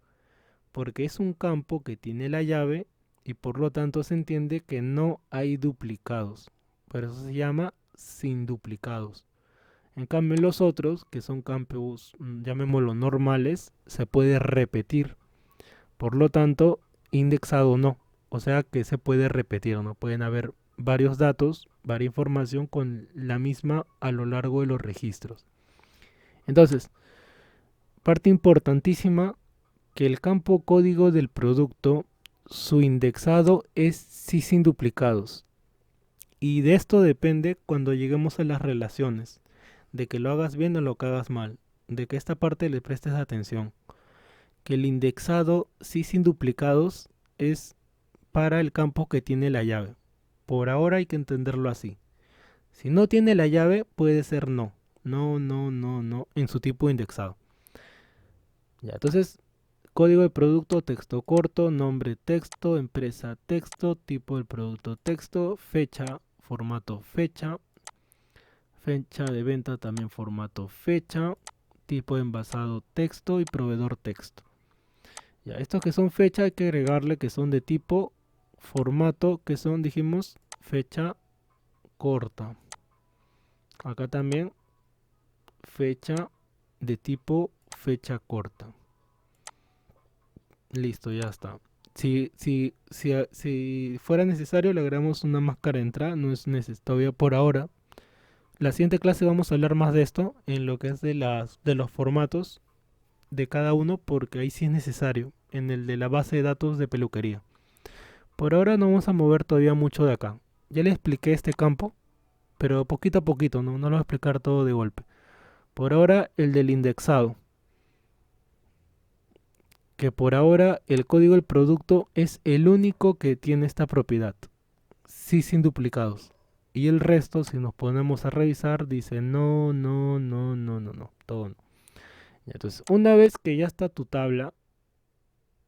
porque es un campo que tiene la llave y por lo tanto se entiende que no hay duplicados. Por eso se llama sin duplicados. En cambio, los otros, que son campos, llamémoslo normales, se puede repetir. Por lo tanto, indexado no. O sea que se puede repetir, ¿no? Pueden haber varios datos, varia información con la misma a lo largo de los registros. Entonces, parte importantísima, que el campo código del producto, su indexado es sí sin duplicados. Y de esto depende cuando lleguemos a las relaciones, de que lo hagas bien o lo que hagas mal, de que esta parte le prestes atención, que el indexado sí sin duplicados es para el campo que tiene la llave. Por ahora hay que entenderlo así. Si no tiene la llave, puede ser no. No en su tipo indexado. Ya, entonces, código de producto, texto corto, nombre texto, empresa texto, tipo del producto texto, fecha, formato fecha, fecha de venta también formato fecha, tipo de envasado texto y proveedor texto. Ya, estos que son fecha hay que agregarle que son de tipo formato, que son, dijimos, fecha corta. Acá también fecha de tipo fecha corta. Listo, ya está. Si fuera necesario le agregamos una máscara de entrada, no es necesario todavía por ahora. La siguiente clase vamos a hablar más de esto, en lo que es de los formatos de cada uno, porque ahí sí es necesario, en el de la base de datos de peluquería. Por ahora no vamos a mover todavía mucho de acá. Ya le expliqué este campo, pero poquito a poquito, no lo voy a explicar todo de golpe. Por ahora el del indexado, que por ahora el código del producto es el único que tiene esta propiedad, sí sin duplicados. Y el resto, si nos ponemos a revisar, dice no, todo no. Entonces, una vez que ya está tu tabla,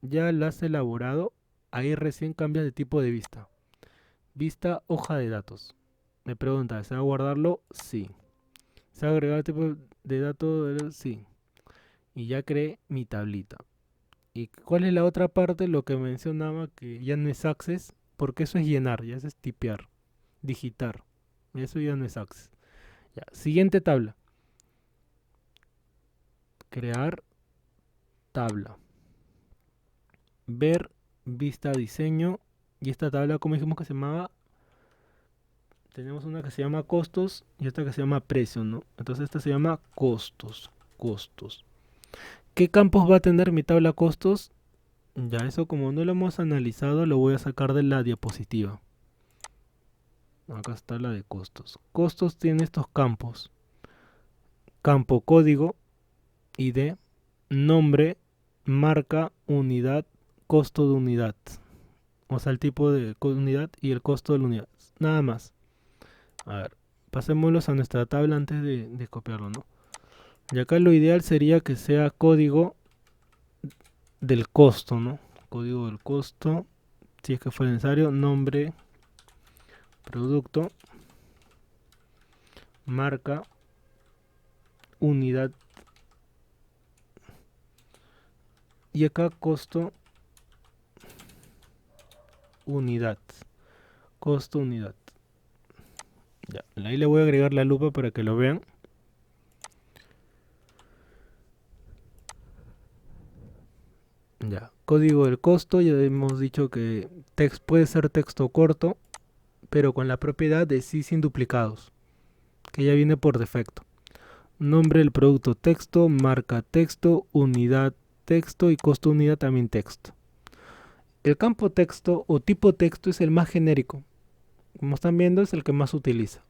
ya la has elaborado, ahí recién cambias de tipo de vista. Vista hoja de datos. Me pregunta, ¿se va a guardarlo? Sí. ¿Se va a agregar tipo de datos? Sí. Y ya creé mi tablita. ¿Y cuál es la otra parte? Lo que mencionaba que ya no es access, porque eso es llenar, ya eso es tipear, digitar. Eso ya no es access. Ya. Siguiente tabla. Crear tabla. Ver, vista, diseño. Y esta tabla, como dijimos que se llamaba, tenemos una que se llama costos y esta que se llama precio, ¿no? Entonces esta se llama costos, costos. ¿Qué campos va a tener mi tabla costos? Ya eso como no lo hemos analizado lo voy a sacar de la diapositiva. Acá está la de costos. Costos tiene estos campos. Campo código, ID, nombre, marca, unidad, costo de unidad. O sea, el tipo de unidad y el costo de la unidad. Nada más. A ver, pasémoslos a nuestra tabla antes de copiarlo, ¿no? Y acá lo ideal sería que sea código del costo, ¿no? Código del costo, si es que fue necesario, nombre, producto, marca, unidad y acá costo, unidad, costo, unidad. Ya, ahí le voy a agregar la lupa para que lo vean. Ya, código del costo, ya hemos dicho que puede ser texto corto, pero con la propiedad de sí sin duplicados, que ya viene por defecto. Nombre del producto texto, marca texto, unidad texto y costo unidad también texto. El campo texto o tipo texto es el más genérico. Como están viendo, es el que más se utiliza.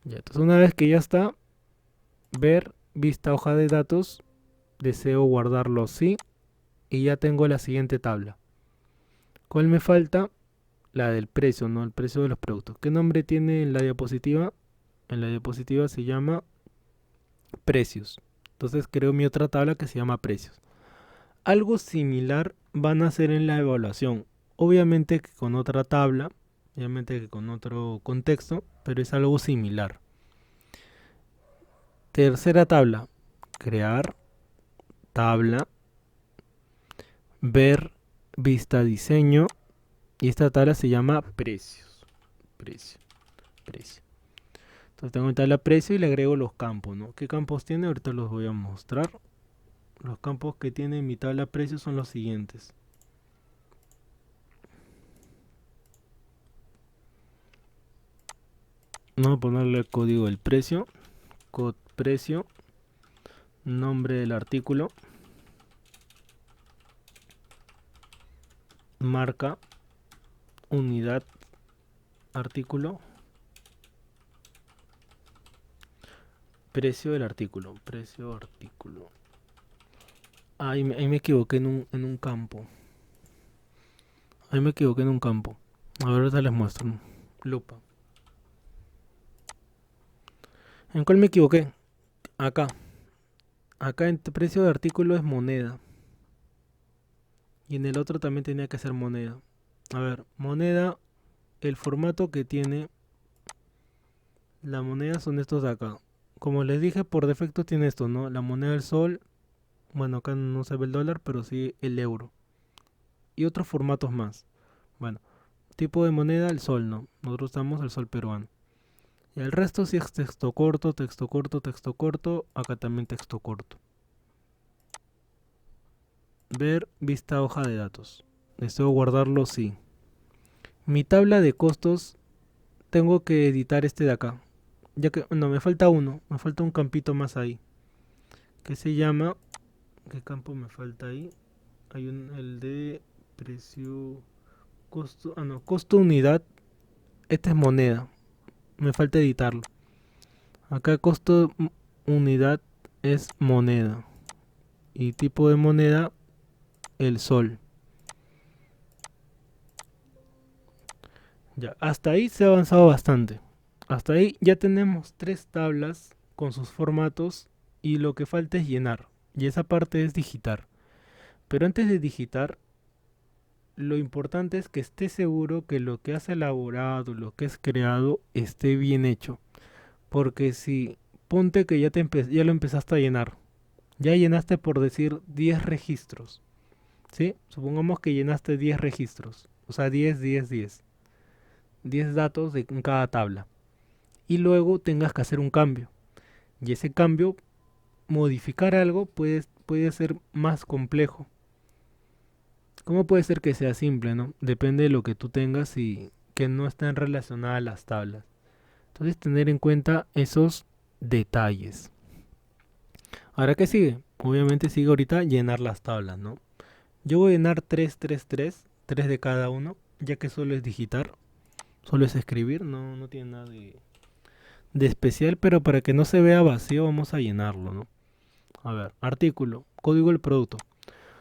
Ya, entonces una vez que ya está, ver, vista hoja de datos, deseo guardarlo sí y ya tengo la siguiente tabla. ¿Cuál me falta? La del precio, ¿no? El precio de los productos. ¿Qué nombre tiene en la diapositiva? En la diapositiva se llama precios. Entonces creo mi otra tabla que se llama precios. Algo similar van a hacer en la evaluación. Obviamente que con otra tabla, obviamente que con otro contexto, pero es algo similar. Tercera tabla, crear tabla, ver, vista, diseño. Y esta tabla se llama precios. Precio, precio. Entonces tengo en tabla precio y le agrego los campos, ¿no? ¿Qué campos tiene? Ahorita los voy a mostrar. Los campos que tiene mi tabla precio son los siguientes. Vamos a ponerle el código del precio. Code precio. Nombre del artículo. Marca. Unidad. Artículo. Precio del artículo. Precio artículo. Ahí me equivoqué en un campo. Ahí me equivoqué en un campo. A ver, ahorita les muestro. Lupa. ¿En cuál me equivoqué? Acá. Acá en precio de artículo es moneda. Y en el otro también tenía que ser moneda. A ver, moneda, el formato que tiene la moneda son estos de acá. Como les dije, por defecto tiene esto, ¿no? La moneda del sol. Bueno, acá no se ve el dólar, pero sí el euro. Y otros formatos más. Bueno, tipo de moneda, el sol, ¿no? Nosotros usamos el sol peruano. Y el resto sí es texto corto, texto corto, texto corto. Acá también texto corto. Ver, vista, hoja de datos. Deseo guardarlo, sí. Mi tabla de costos, tengo que editar este de acá. Ya que, no, me falta uno. Me falta un campito más ahí. Que se llama... ¿Qué campo me falta ahí? Hay el de precio... Costo... Ah, no, costo unidad. Esta es moneda. Me falta editarlo. Acá costo unidad es moneda. Y tipo de moneda, el sol. Ya, hasta ahí se ha avanzado bastante. Hasta ahí ya tenemos tres tablas con sus formatos y lo que falta es llenar. Y esa parte es digitar. Pero antes de digitar, lo importante es que esté seguro que lo que has elaborado, lo que has creado, esté bien hecho. Porque si ponte que ya lo empezaste a llenar. Ya llenaste por decir 10 registros. ¿Sí? Supongamos que llenaste 10 registros. O sea, 10, 10, 10. 10 datos en cada tabla. Y luego tengas que hacer un cambio. Y ese cambio, modificar algo, puede ser más complejo. ¿Cómo puede ser que sea simple, no? Depende de lo que tú tengas y que no estén relacionadas a las tablas. Entonces, tener en cuenta esos detalles. Ahora, ¿qué sigue? Obviamente sigue ahorita llenar las tablas, ¿no? Yo voy a llenar 3, 3, 3, 3 de cada uno, ya que solo es digitar, solo es escribir, no tiene nada de especial, pero para que no se vea vacío vamos a llenarlo, ¿no? A ver, artículo, código del producto.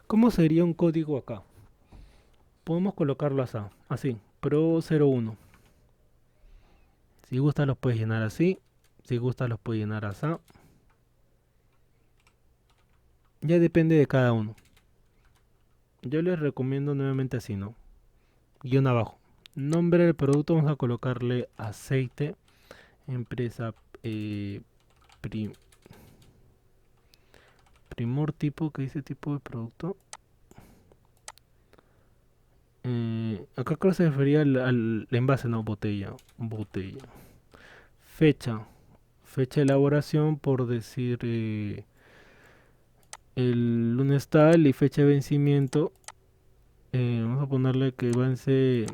¿Cómo sería un código acá? Podemos colocarlo así, Pro 01. Si gusta los puedes llenar así, si gusta los puedes llenar así. Ya depende de cada uno. Yo les recomiendo nuevamente así, ¿no? guión abajo. Nombre del producto, vamos a colocarle aceite, empresa Pri- Primor tipo, ¿qué dice tipo de producto? Acá creo que se refería al envase, no, botella. Botella. Fecha. Fecha de elaboración, por decir el lunes tal y fecha de vencimiento. Vamos a ponerle que vence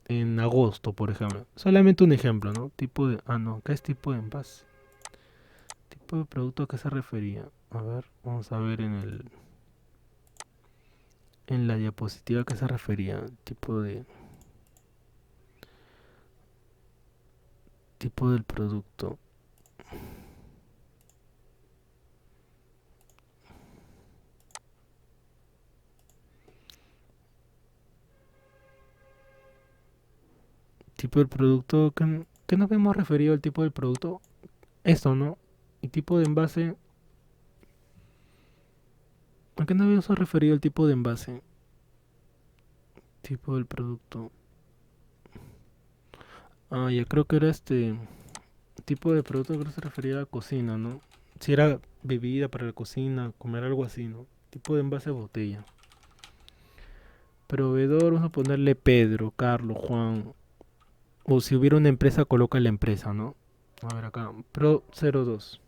en agosto, por ejemplo. Solamente un ejemplo, ¿no? Tipo de... Ah, no, acá es tipo de envase. Tipo de producto a qué se refería. A ver, vamos a ver en la diapositiva a qué se refería. Tipo del producto. Tipo del producto. ¿Qué nos hemos referido al tipo del producto? Esto, ¿no? Y tipo de envase. ¿A qué nos habíamos referido al tipo de envase? Tipo del producto. Ah, ya creo que era este tipo de producto, creo que se refería a la cocina, ¿no? Si era bebida para la cocina, comer algo así, ¿no? Tipo de envase botella. Proveedor, vamos a ponerle Pedro, Carlos, Juan. O si hubiera una empresa, coloca la empresa, ¿no? A ver acá, Pro 02.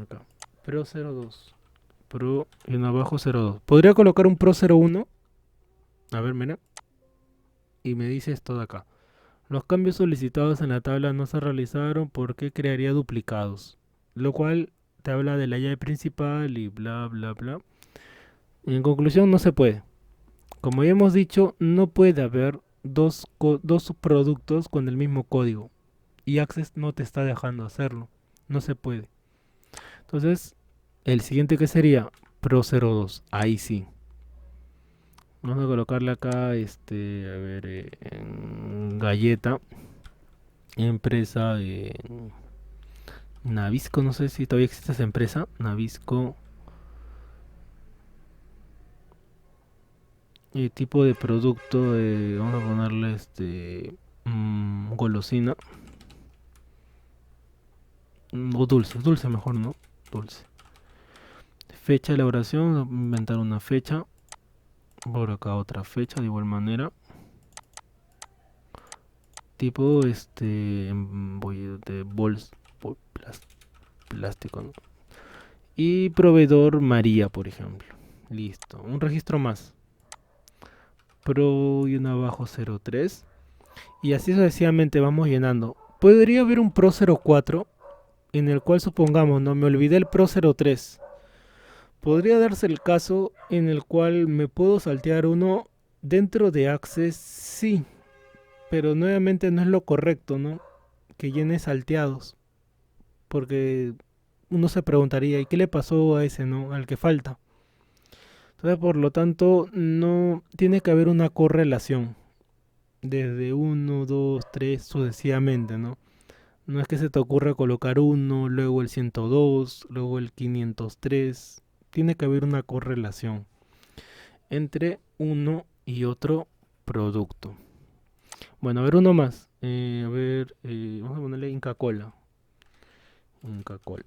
Acá, Pro 02. Pro y en abajo 02. ¿Podría colocar un Pro 01? A ver, mira. Y me dice esto de acá. Los cambios solicitados en la tabla no se realizaron porque crearía duplicados. Lo cual te habla de la llave principal y bla, bla, bla. En conclusión, no se puede. Como ya hemos dicho, no puede haber dos productos con el mismo código. Y Access no te está dejando hacerlo. No se puede. Entonces, el siguiente que sería Pro 02. Ahí sí. Vamos a colocarle acá, a ver, en galleta. Empresa de Navisco, no sé si todavía existe esa empresa. Navisco. Y tipo de producto, vamos a ponerle golosina. O dulce, dulce mejor, ¿no? Dulce. Fecha de elaboración, vamos a inventar una fecha. Por acá otra fecha de igual manera. Tipo de plástico, ¿no? Y proveedor María, por ejemplo. Listo. Un registro más. Pro y un abajo 03. Y así sucesivamente vamos llenando. Podría haber un Pro 04 en el cual supongamos, no me olvidé el Pro 03. Podría darse el caso en el cual me puedo saltear uno dentro de Access, sí, pero nuevamente no es lo correcto, ¿no? Que llene salteados, porque uno se preguntaría, ¿y qué le pasó a ese, no? Al que falta. Entonces, por lo tanto, no tiene que haber una correlación desde uno 2 3 sucesivamente, ¿no? No es que se te ocurra colocar uno, luego el 102, luego el 503. Tiene que haber una correlación entre uno y otro producto. Bueno, a ver uno más. Vamos a ponerle Inca Cola. Inca Cola.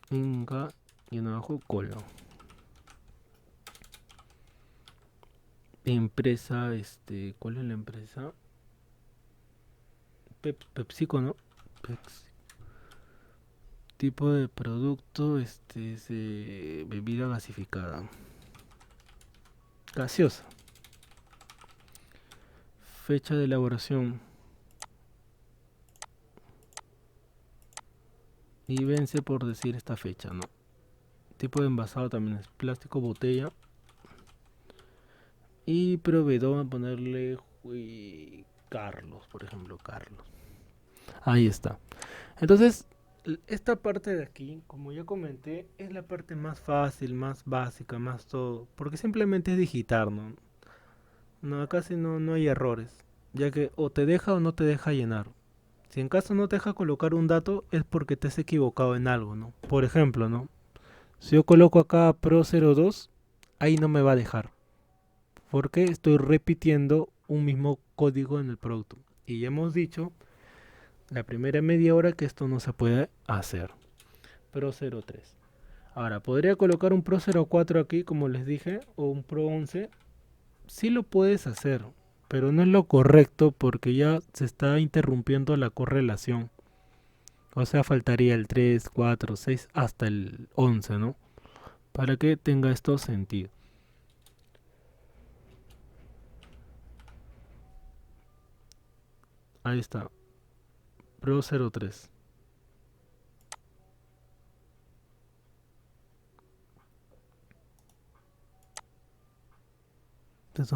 Inca y en abajo Cola. Empresa, ¿cuál es la empresa? PepsiCo, ¿no? Pepsi. Tipo de producto, es bebida gasificada. Gaseosa. Fecha de elaboración. Y vence por decir esta fecha, ¿no? Tipo de envasado también es plástico, botella. Y proveedor, a ponerle Carlos, por ejemplo, Carlos. Ahí está. Entonces, esta parte de aquí, como ya comenté, es la parte más fácil, más básica, más todo. Porque simplemente es digitar, ¿no? No, casi no hay errores. Ya que o te deja o no te deja llenar. Si en caso no te deja colocar un dato, es porque te has equivocado en algo, ¿no? Por ejemplo, ¿no? Si yo coloco acá Pro02, ahí no me va a dejar, porque estoy repitiendo un mismo código en el producto. Y ya hemos dicho la primera media hora que esto no se puede hacer. Pro03. Ahora, podría colocar un Pro04 aquí, como les dije, o un Pro11. Sí lo puedes hacer, pero no es lo correcto porque ya se está interrumpiendo la correlación. O sea, faltaría el 3, 4, 6 hasta el 11, ¿no? Para que tenga esto sentido. Ahí está, Pro03. Entonces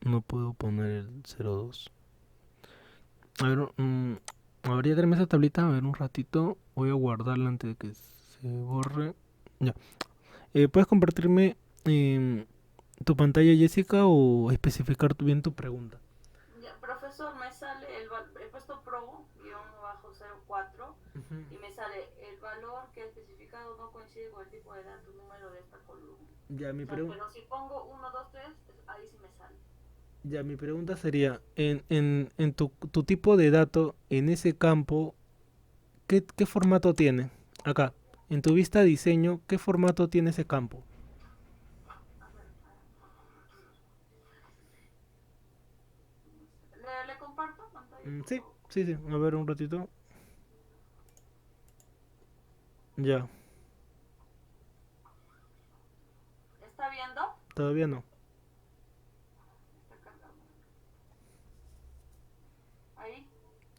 no puedo poner el 02. A ver, habría que esa tablita, a ver un ratito. Voy a guardarla antes de que se borre. Ya. ¿Puedes compartirme tu pantalla, Jessica, o especificar bien tu pregunta? Ya, profesor, me sale he puesto pro-04 Ujú. y me sale el valor que he especificado no coincide con el tipo de dato número de esta columna. Ya, O sea, pero si pongo 1, 2, 3, ahí sí me sale. mi pregunta sería, en tu tipo de dato, en ese campo, ¿qué formato tiene? Acá, en tu vista diseño, ¿qué formato tiene ese campo? A ver, ¿le comparto pantalla, por Sí, favor? sí, sí. A ver un ratito. Ya, ¿Está viendo? todavía no. Está cargando. Ahí,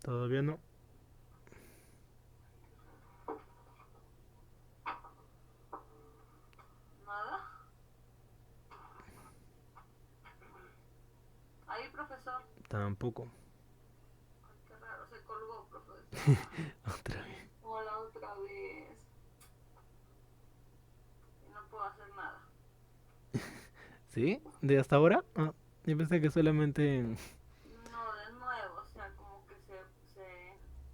Todavía no. nada. Ahí, profesor. Tampoco. Ay, qué raro, se colgó, profesor. Otra vez. Hola, otra vez. Y no puedo hacer nada. ¿Sí? ¿De hasta ahora? Ah, yo pensé que solamente... No, de nuevo, o sea, como que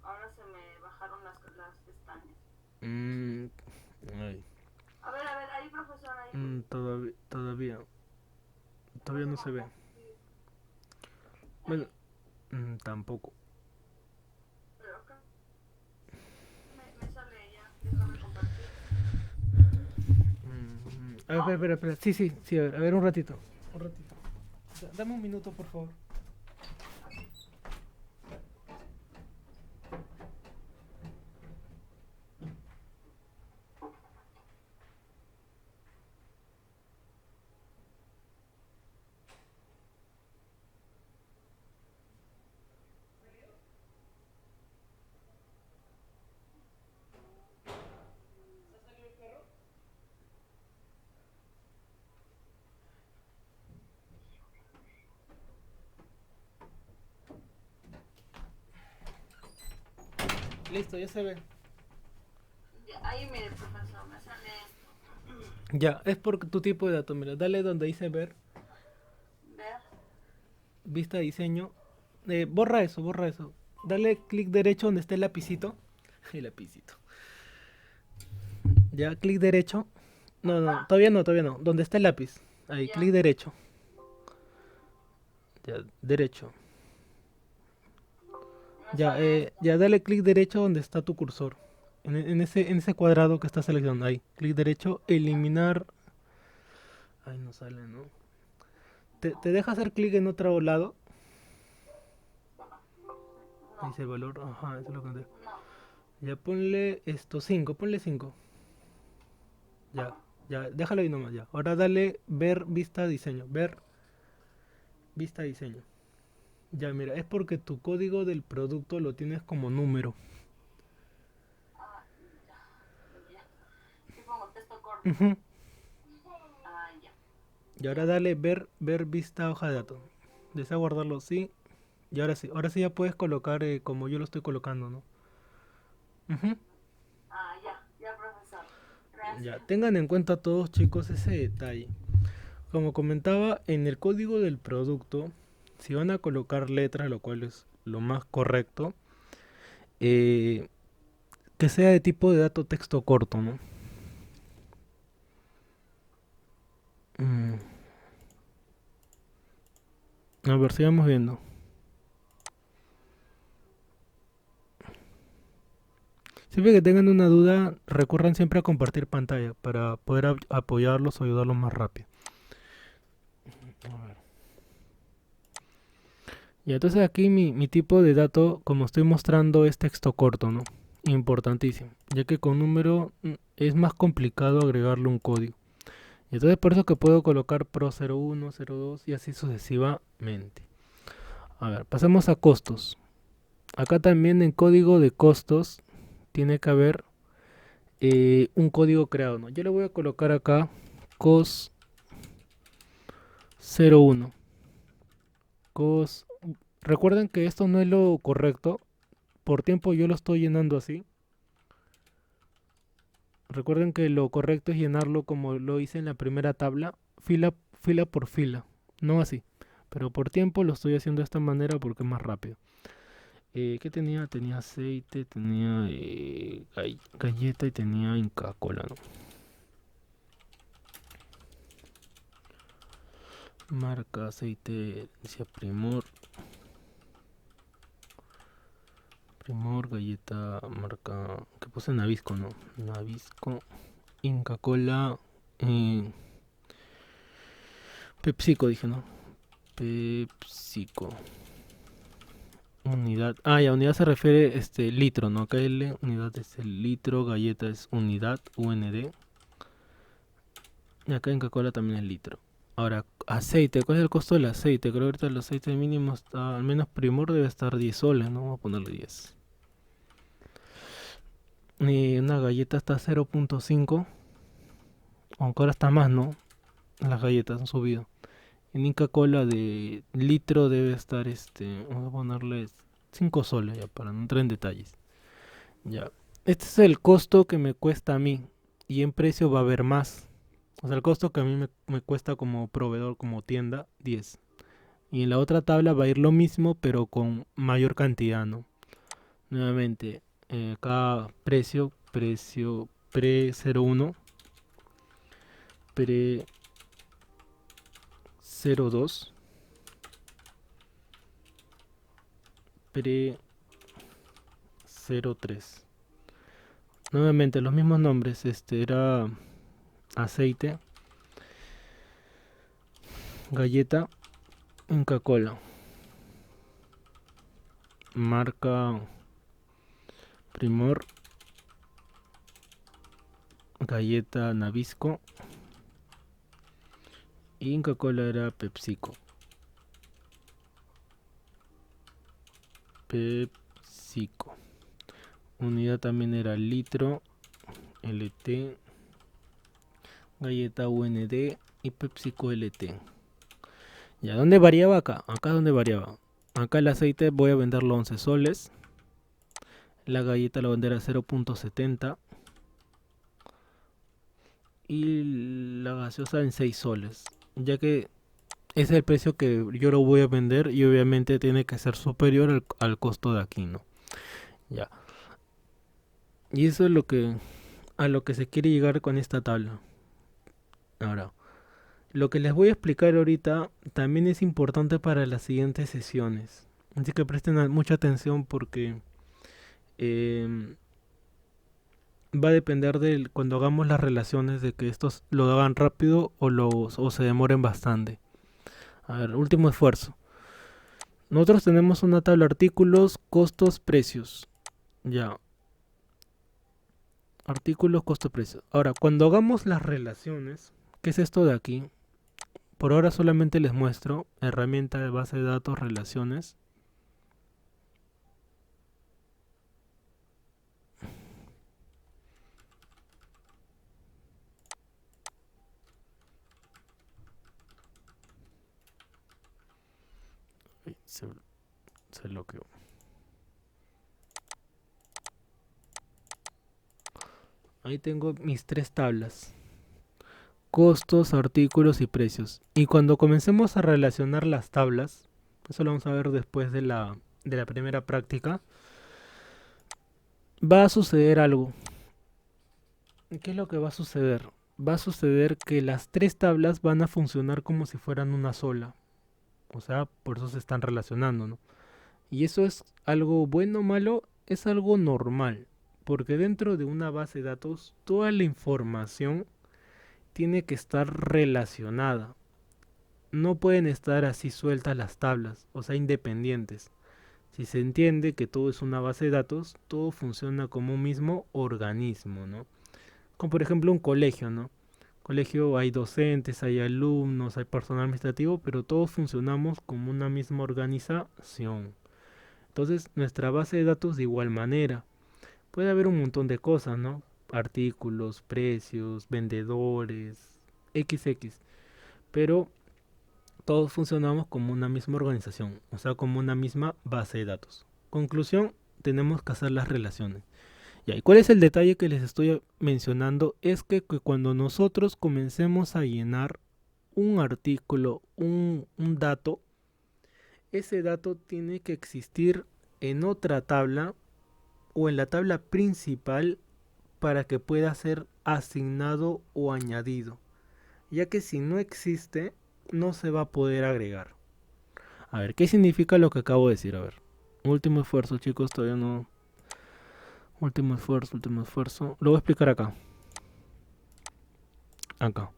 ahora se me bajaron las pestañas. Mm, ay, A ver, ahí, profesor, ahí. No todavía se no se ve. compartir. Bueno, Ahí, tampoco. pero acá me sale ya. Déjame compartir. A ver, ¿No? espera. Sí, sí, sí, a ver un ratito. Un ratito. Dame un minuto, por favor. Listo, ya se ve. Ya, ahí, mire, profesor, me sale esto. Ya, es por tu tipo de dato. Mira, dale donde dice ver, Ver. vista diseño. Borra eso, borra eso. Dale clic derecho donde está el lapicito. El lapicito. Ya, clic derecho. No, no, Acá. todavía no, todavía no. Donde está el lápiz. Ahí, Ya. clic derecho. Ya, derecho. Me Ya, sale esto. ya dale clic derecho donde está tu cursor. En ese cuadrado que está seleccionando. Ahí, clic derecho, eliminar. Ay, no sale, ¿no? ¿Te deja hacer clic en otro lado? Ahí No. dice valor. Ajá, eso es lo que te... No. Ya ponle esto 5, ponle 5. Ya, ya, déjalo ahí nomás ya. Ahora dale ver vista diseño. Ver vista diseño. Ya, mira, es porque tu código del producto lo tienes como número. Ah, ya. Ya. ¿Qué pongo? Texto corto. Ujú. Ah, ya. Y ahora Ya. dale ver vista hoja de datos. Desea guardarlo, sí. Y ahora sí ya puedes colocar como yo lo estoy colocando, ¿no? Ujú. Ah, ya. Ya, profesor. Ya, Gracias. tengan en cuenta todos chicos ese detalle. Como comentaba, en el código del producto, si van a colocar letras, lo cual es lo más correcto, eh, que sea de tipo de dato texto corto, ¿no? A ver, sigamos viendo. Siempre que tengan una duda, recurran siempre a compartir pantalla para poder apoyarlos o ayudarlos más rápido. A ver. Y entonces aquí mi tipo de dato, como estoy mostrando, es texto corto, ¿no? Importantísimo, ya que con número es más complicado agregarle un código. Y entonces por eso que puedo colocar pro 01, 02 y así sucesivamente. A ver, pasemos a costos. Acá también en código de costos tiene que haber un código creado, ¿no? Yo le voy a colocar acá cos 01. Cos. Recuerden que esto no es lo correcto. Por tiempo yo lo estoy llenando así. Recuerden que lo correcto es llenarlo como lo hice en la primera tabla, fila por fila, no así. Pero por tiempo lo estoy haciendo de esta manera porque es más rápido. ¿Qué tenía? Tenía aceite, tenía galleta y tenía Inca Kola, ¿no? Marca, aceite, decía Primor. Primor, galleta, marca. ¿Qué puse? Nabisco, ¿no? Nabisco, Inca Kola, PepsiCo, dije, ¿no? PepsiCo. Unidad. Ah, ya, unidad se refiere litro, ¿no? Acá L, unidad es el litro, galleta es unidad, UND. Y acá en Coca-Cola también es litro. Ahora, aceite, ¿cuál es el costo del aceite? Creo que ahorita el aceite mínimo está, al menos Primor debe estar 10 soles, ¿no? Vamos a ponerle 10. Y una galleta está 0.5. Aunque ahora está más, ¿no? Las galletas han subido. En Inca Cola de litro debe estar, vamos a ponerle 5 soles ya, para no entrar en detalles. Ya. Este es el costo que me cuesta a mí. Y en precio va a haber más. O sea, el costo que a mí me cuesta como proveedor, como tienda, 10. Y en la otra tabla va a ir lo mismo, pero con mayor cantidad, ¿no? Nuevamente, cada precio pre 01, pre 02, pre 03. Nuevamente, los mismos nombres. Era aceite, galleta, Inca Kola. Marca Primor, galleta Nabisco. Y Inca Kola era PepsiCo. PepsiCo. Unidad también era litro, LT, galleta UND y PepsiCo LT. ¿Ya dónde variaba acá? Acá donde variaba. Acá el aceite voy a venderlo a 11 soles. La galleta la voy a vender a 0.70. Y la gaseosa en 6 soles. Ya que ese es el precio que yo lo voy a vender y obviamente tiene que ser superior al costo de aquí, ¿no? Ya. Y eso es a lo que se quiere llegar con esta tabla. Ahora, lo que les voy a explicar ahorita también es importante para las siguientes sesiones. Así que presten mucha atención porque em, va a depender de cuando hagamos las relaciones de que estos lo hagan rápido o se demoren bastante. A ver, último esfuerzo. Nosotros tenemos una tabla artículos, costos, precios. Ya. Artículos, costos, precios. Ahora, cuando hagamos las relaciones, ¿qué es esto de aquí? Por ahora solamente les muestro herramienta de base de datos, relaciones. Uy, se bloqueó. Ahí tengo mis tres tablas. Costos, artículos y precios. Y cuando comencemos a relacionar las tablas, eso lo vamos a ver después de la primera práctica, va a suceder algo. ¿Qué es lo que va a suceder? Va a suceder que las tres tablas van a funcionar como si fueran una sola. O sea, por eso se están relacionando, ¿no? Y eso es algo bueno o malo, es algo normal, porque dentro de una base de datos toda la información tiene que estar relacionada. No pueden estar así sueltas las tablas, o sea, independientes. Si se entiende que todo es una base de datos, todo funciona como un mismo organismo, ¿no? Como por ejemplo un colegio, ¿no? Colegio hay docentes, hay alumnos, hay personal administrativo, pero todos funcionamos como una misma organización. Entonces, nuestra base de datos de igual manera. Puede haber un montón de cosas, ¿no? Artículos, precios, vendedores, XX. Pero todos funcionamos como una misma organización, o sea, como una misma base de datos. Conclusión, tenemos que hacer las relaciones. ¿Y cuál es el detalle que les estoy mencionando? Es que cuando nosotros comencemos a llenar un artículo, un dato, ese dato tiene que existir en otra tabla o en la tabla principal para que pueda ser asignado o añadido, ya que si no existe, no se va a poder agregar. A ver, ¿qué significa lo que acabo de decir? A ver, último esfuerzo, chicos, todavía no. Último esfuerzo, último esfuerzo. Lo voy a explicar acá. Acá.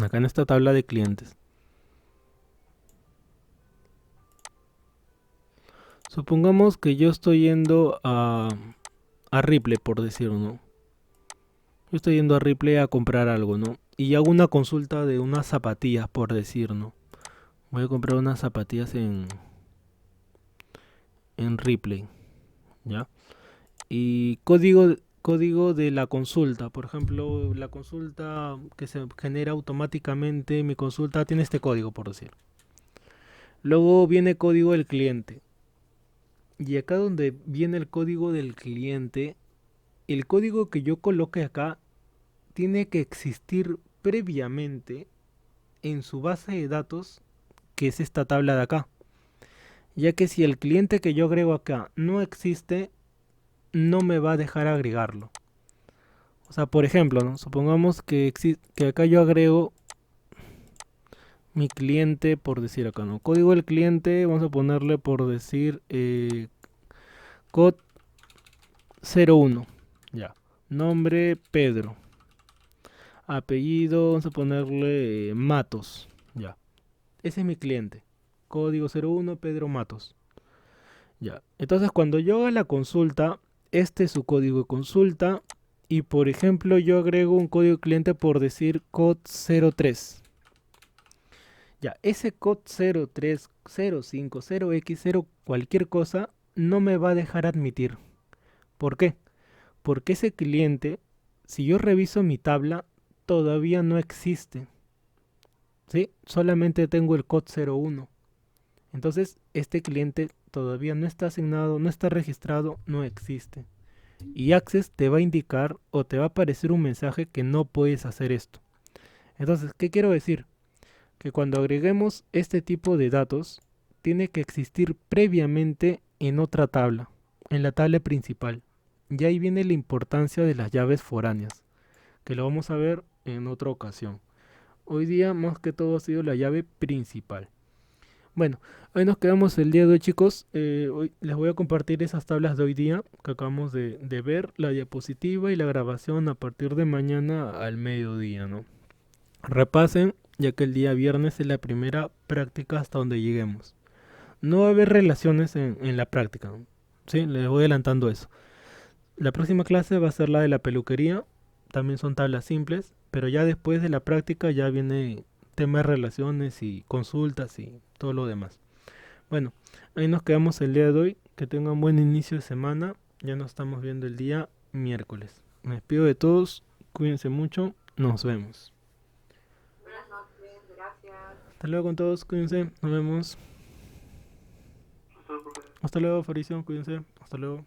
Acá en esta tabla de clientes. Supongamos que yo estoy yendo a Ripley, por decirlo, ¿no? Yo estoy yendo a Ripley a comprar algo, ¿no? Y hago una consulta de unas zapatillas, por decir, ¿no? Voy a comprar unas zapatillas en Ripley, ¿ya? Y código de la consulta, por ejemplo, la consulta que se genera automáticamente, mi consulta tiene este código, por decir. Luego viene código del cliente. Y acá donde viene el código del cliente, el código que yo coloque acá tiene que existir previamente en su base de datos, que es esta tabla de acá. Ya que si el cliente que yo agrego acá no existe, no me va a dejar agregarlo. O sea, por ejemplo, ¿no? Supongamos que acá yo agrego mi cliente, por decir acá, ¿no? Código del cliente, vamos a ponerle por decir code 01. Ya. Nombre Pedro. Apellido, vamos a ponerle Matos. Ya. Ese es mi cliente. Código 01 Pedro Matos. Ya. Entonces cuando yo haga la consulta, este es su código de consulta. Y por ejemplo yo agrego un código cliente por decir code 03. Ya, ese code 03, 05, 0x, 0 cualquier cosa no me va a dejar admitir. ¿Por qué? Porque ese cliente, si yo reviso mi tabla, todavía no existe. ¿Sí? Solamente tengo el code 01. Entonces, este cliente todavía no está asignado, no está registrado, no existe. Y Access te va a indicar o te va a aparecer un mensaje que no puedes hacer esto. Entonces, ¿qué quiero decir? Que cuando agreguemos este tipo de datos, tiene que existir previamente en otra tabla, en la tabla principal. Y ahí viene la importancia de las llaves foráneas, que lo vamos a ver en otra ocasión. Hoy día más que todo ha sido la llave principal. Bueno, hoy nos quedamos el día de hoy, chicos. Hoy les voy a compartir esas tablas de hoy día que acabamos de ver, la diapositiva y la grabación a partir de mañana al mediodía, ¿no? Repasen, ya que el día viernes es la primera práctica hasta donde lleguemos. No va a haber relaciones en la práctica, ¿no? Sí, les voy adelantando eso. La próxima clase va a ser la de la peluquería. También son tablas simples, pero ya después de la práctica ya viene tema de relaciones y consultas y todo lo demás. Bueno, ahí nos quedamos el día de hoy. Que tengan buen inicio de semana. Ya nos estamos viendo el día miércoles. Me despido de todos. Cuídense mucho. Nos vemos. Buenas noches, gracias. Hasta luego con todos. Cuídense. Nos vemos. Hasta luego, profe. Hasta luego, Fabricio. Cuídense. Hasta luego.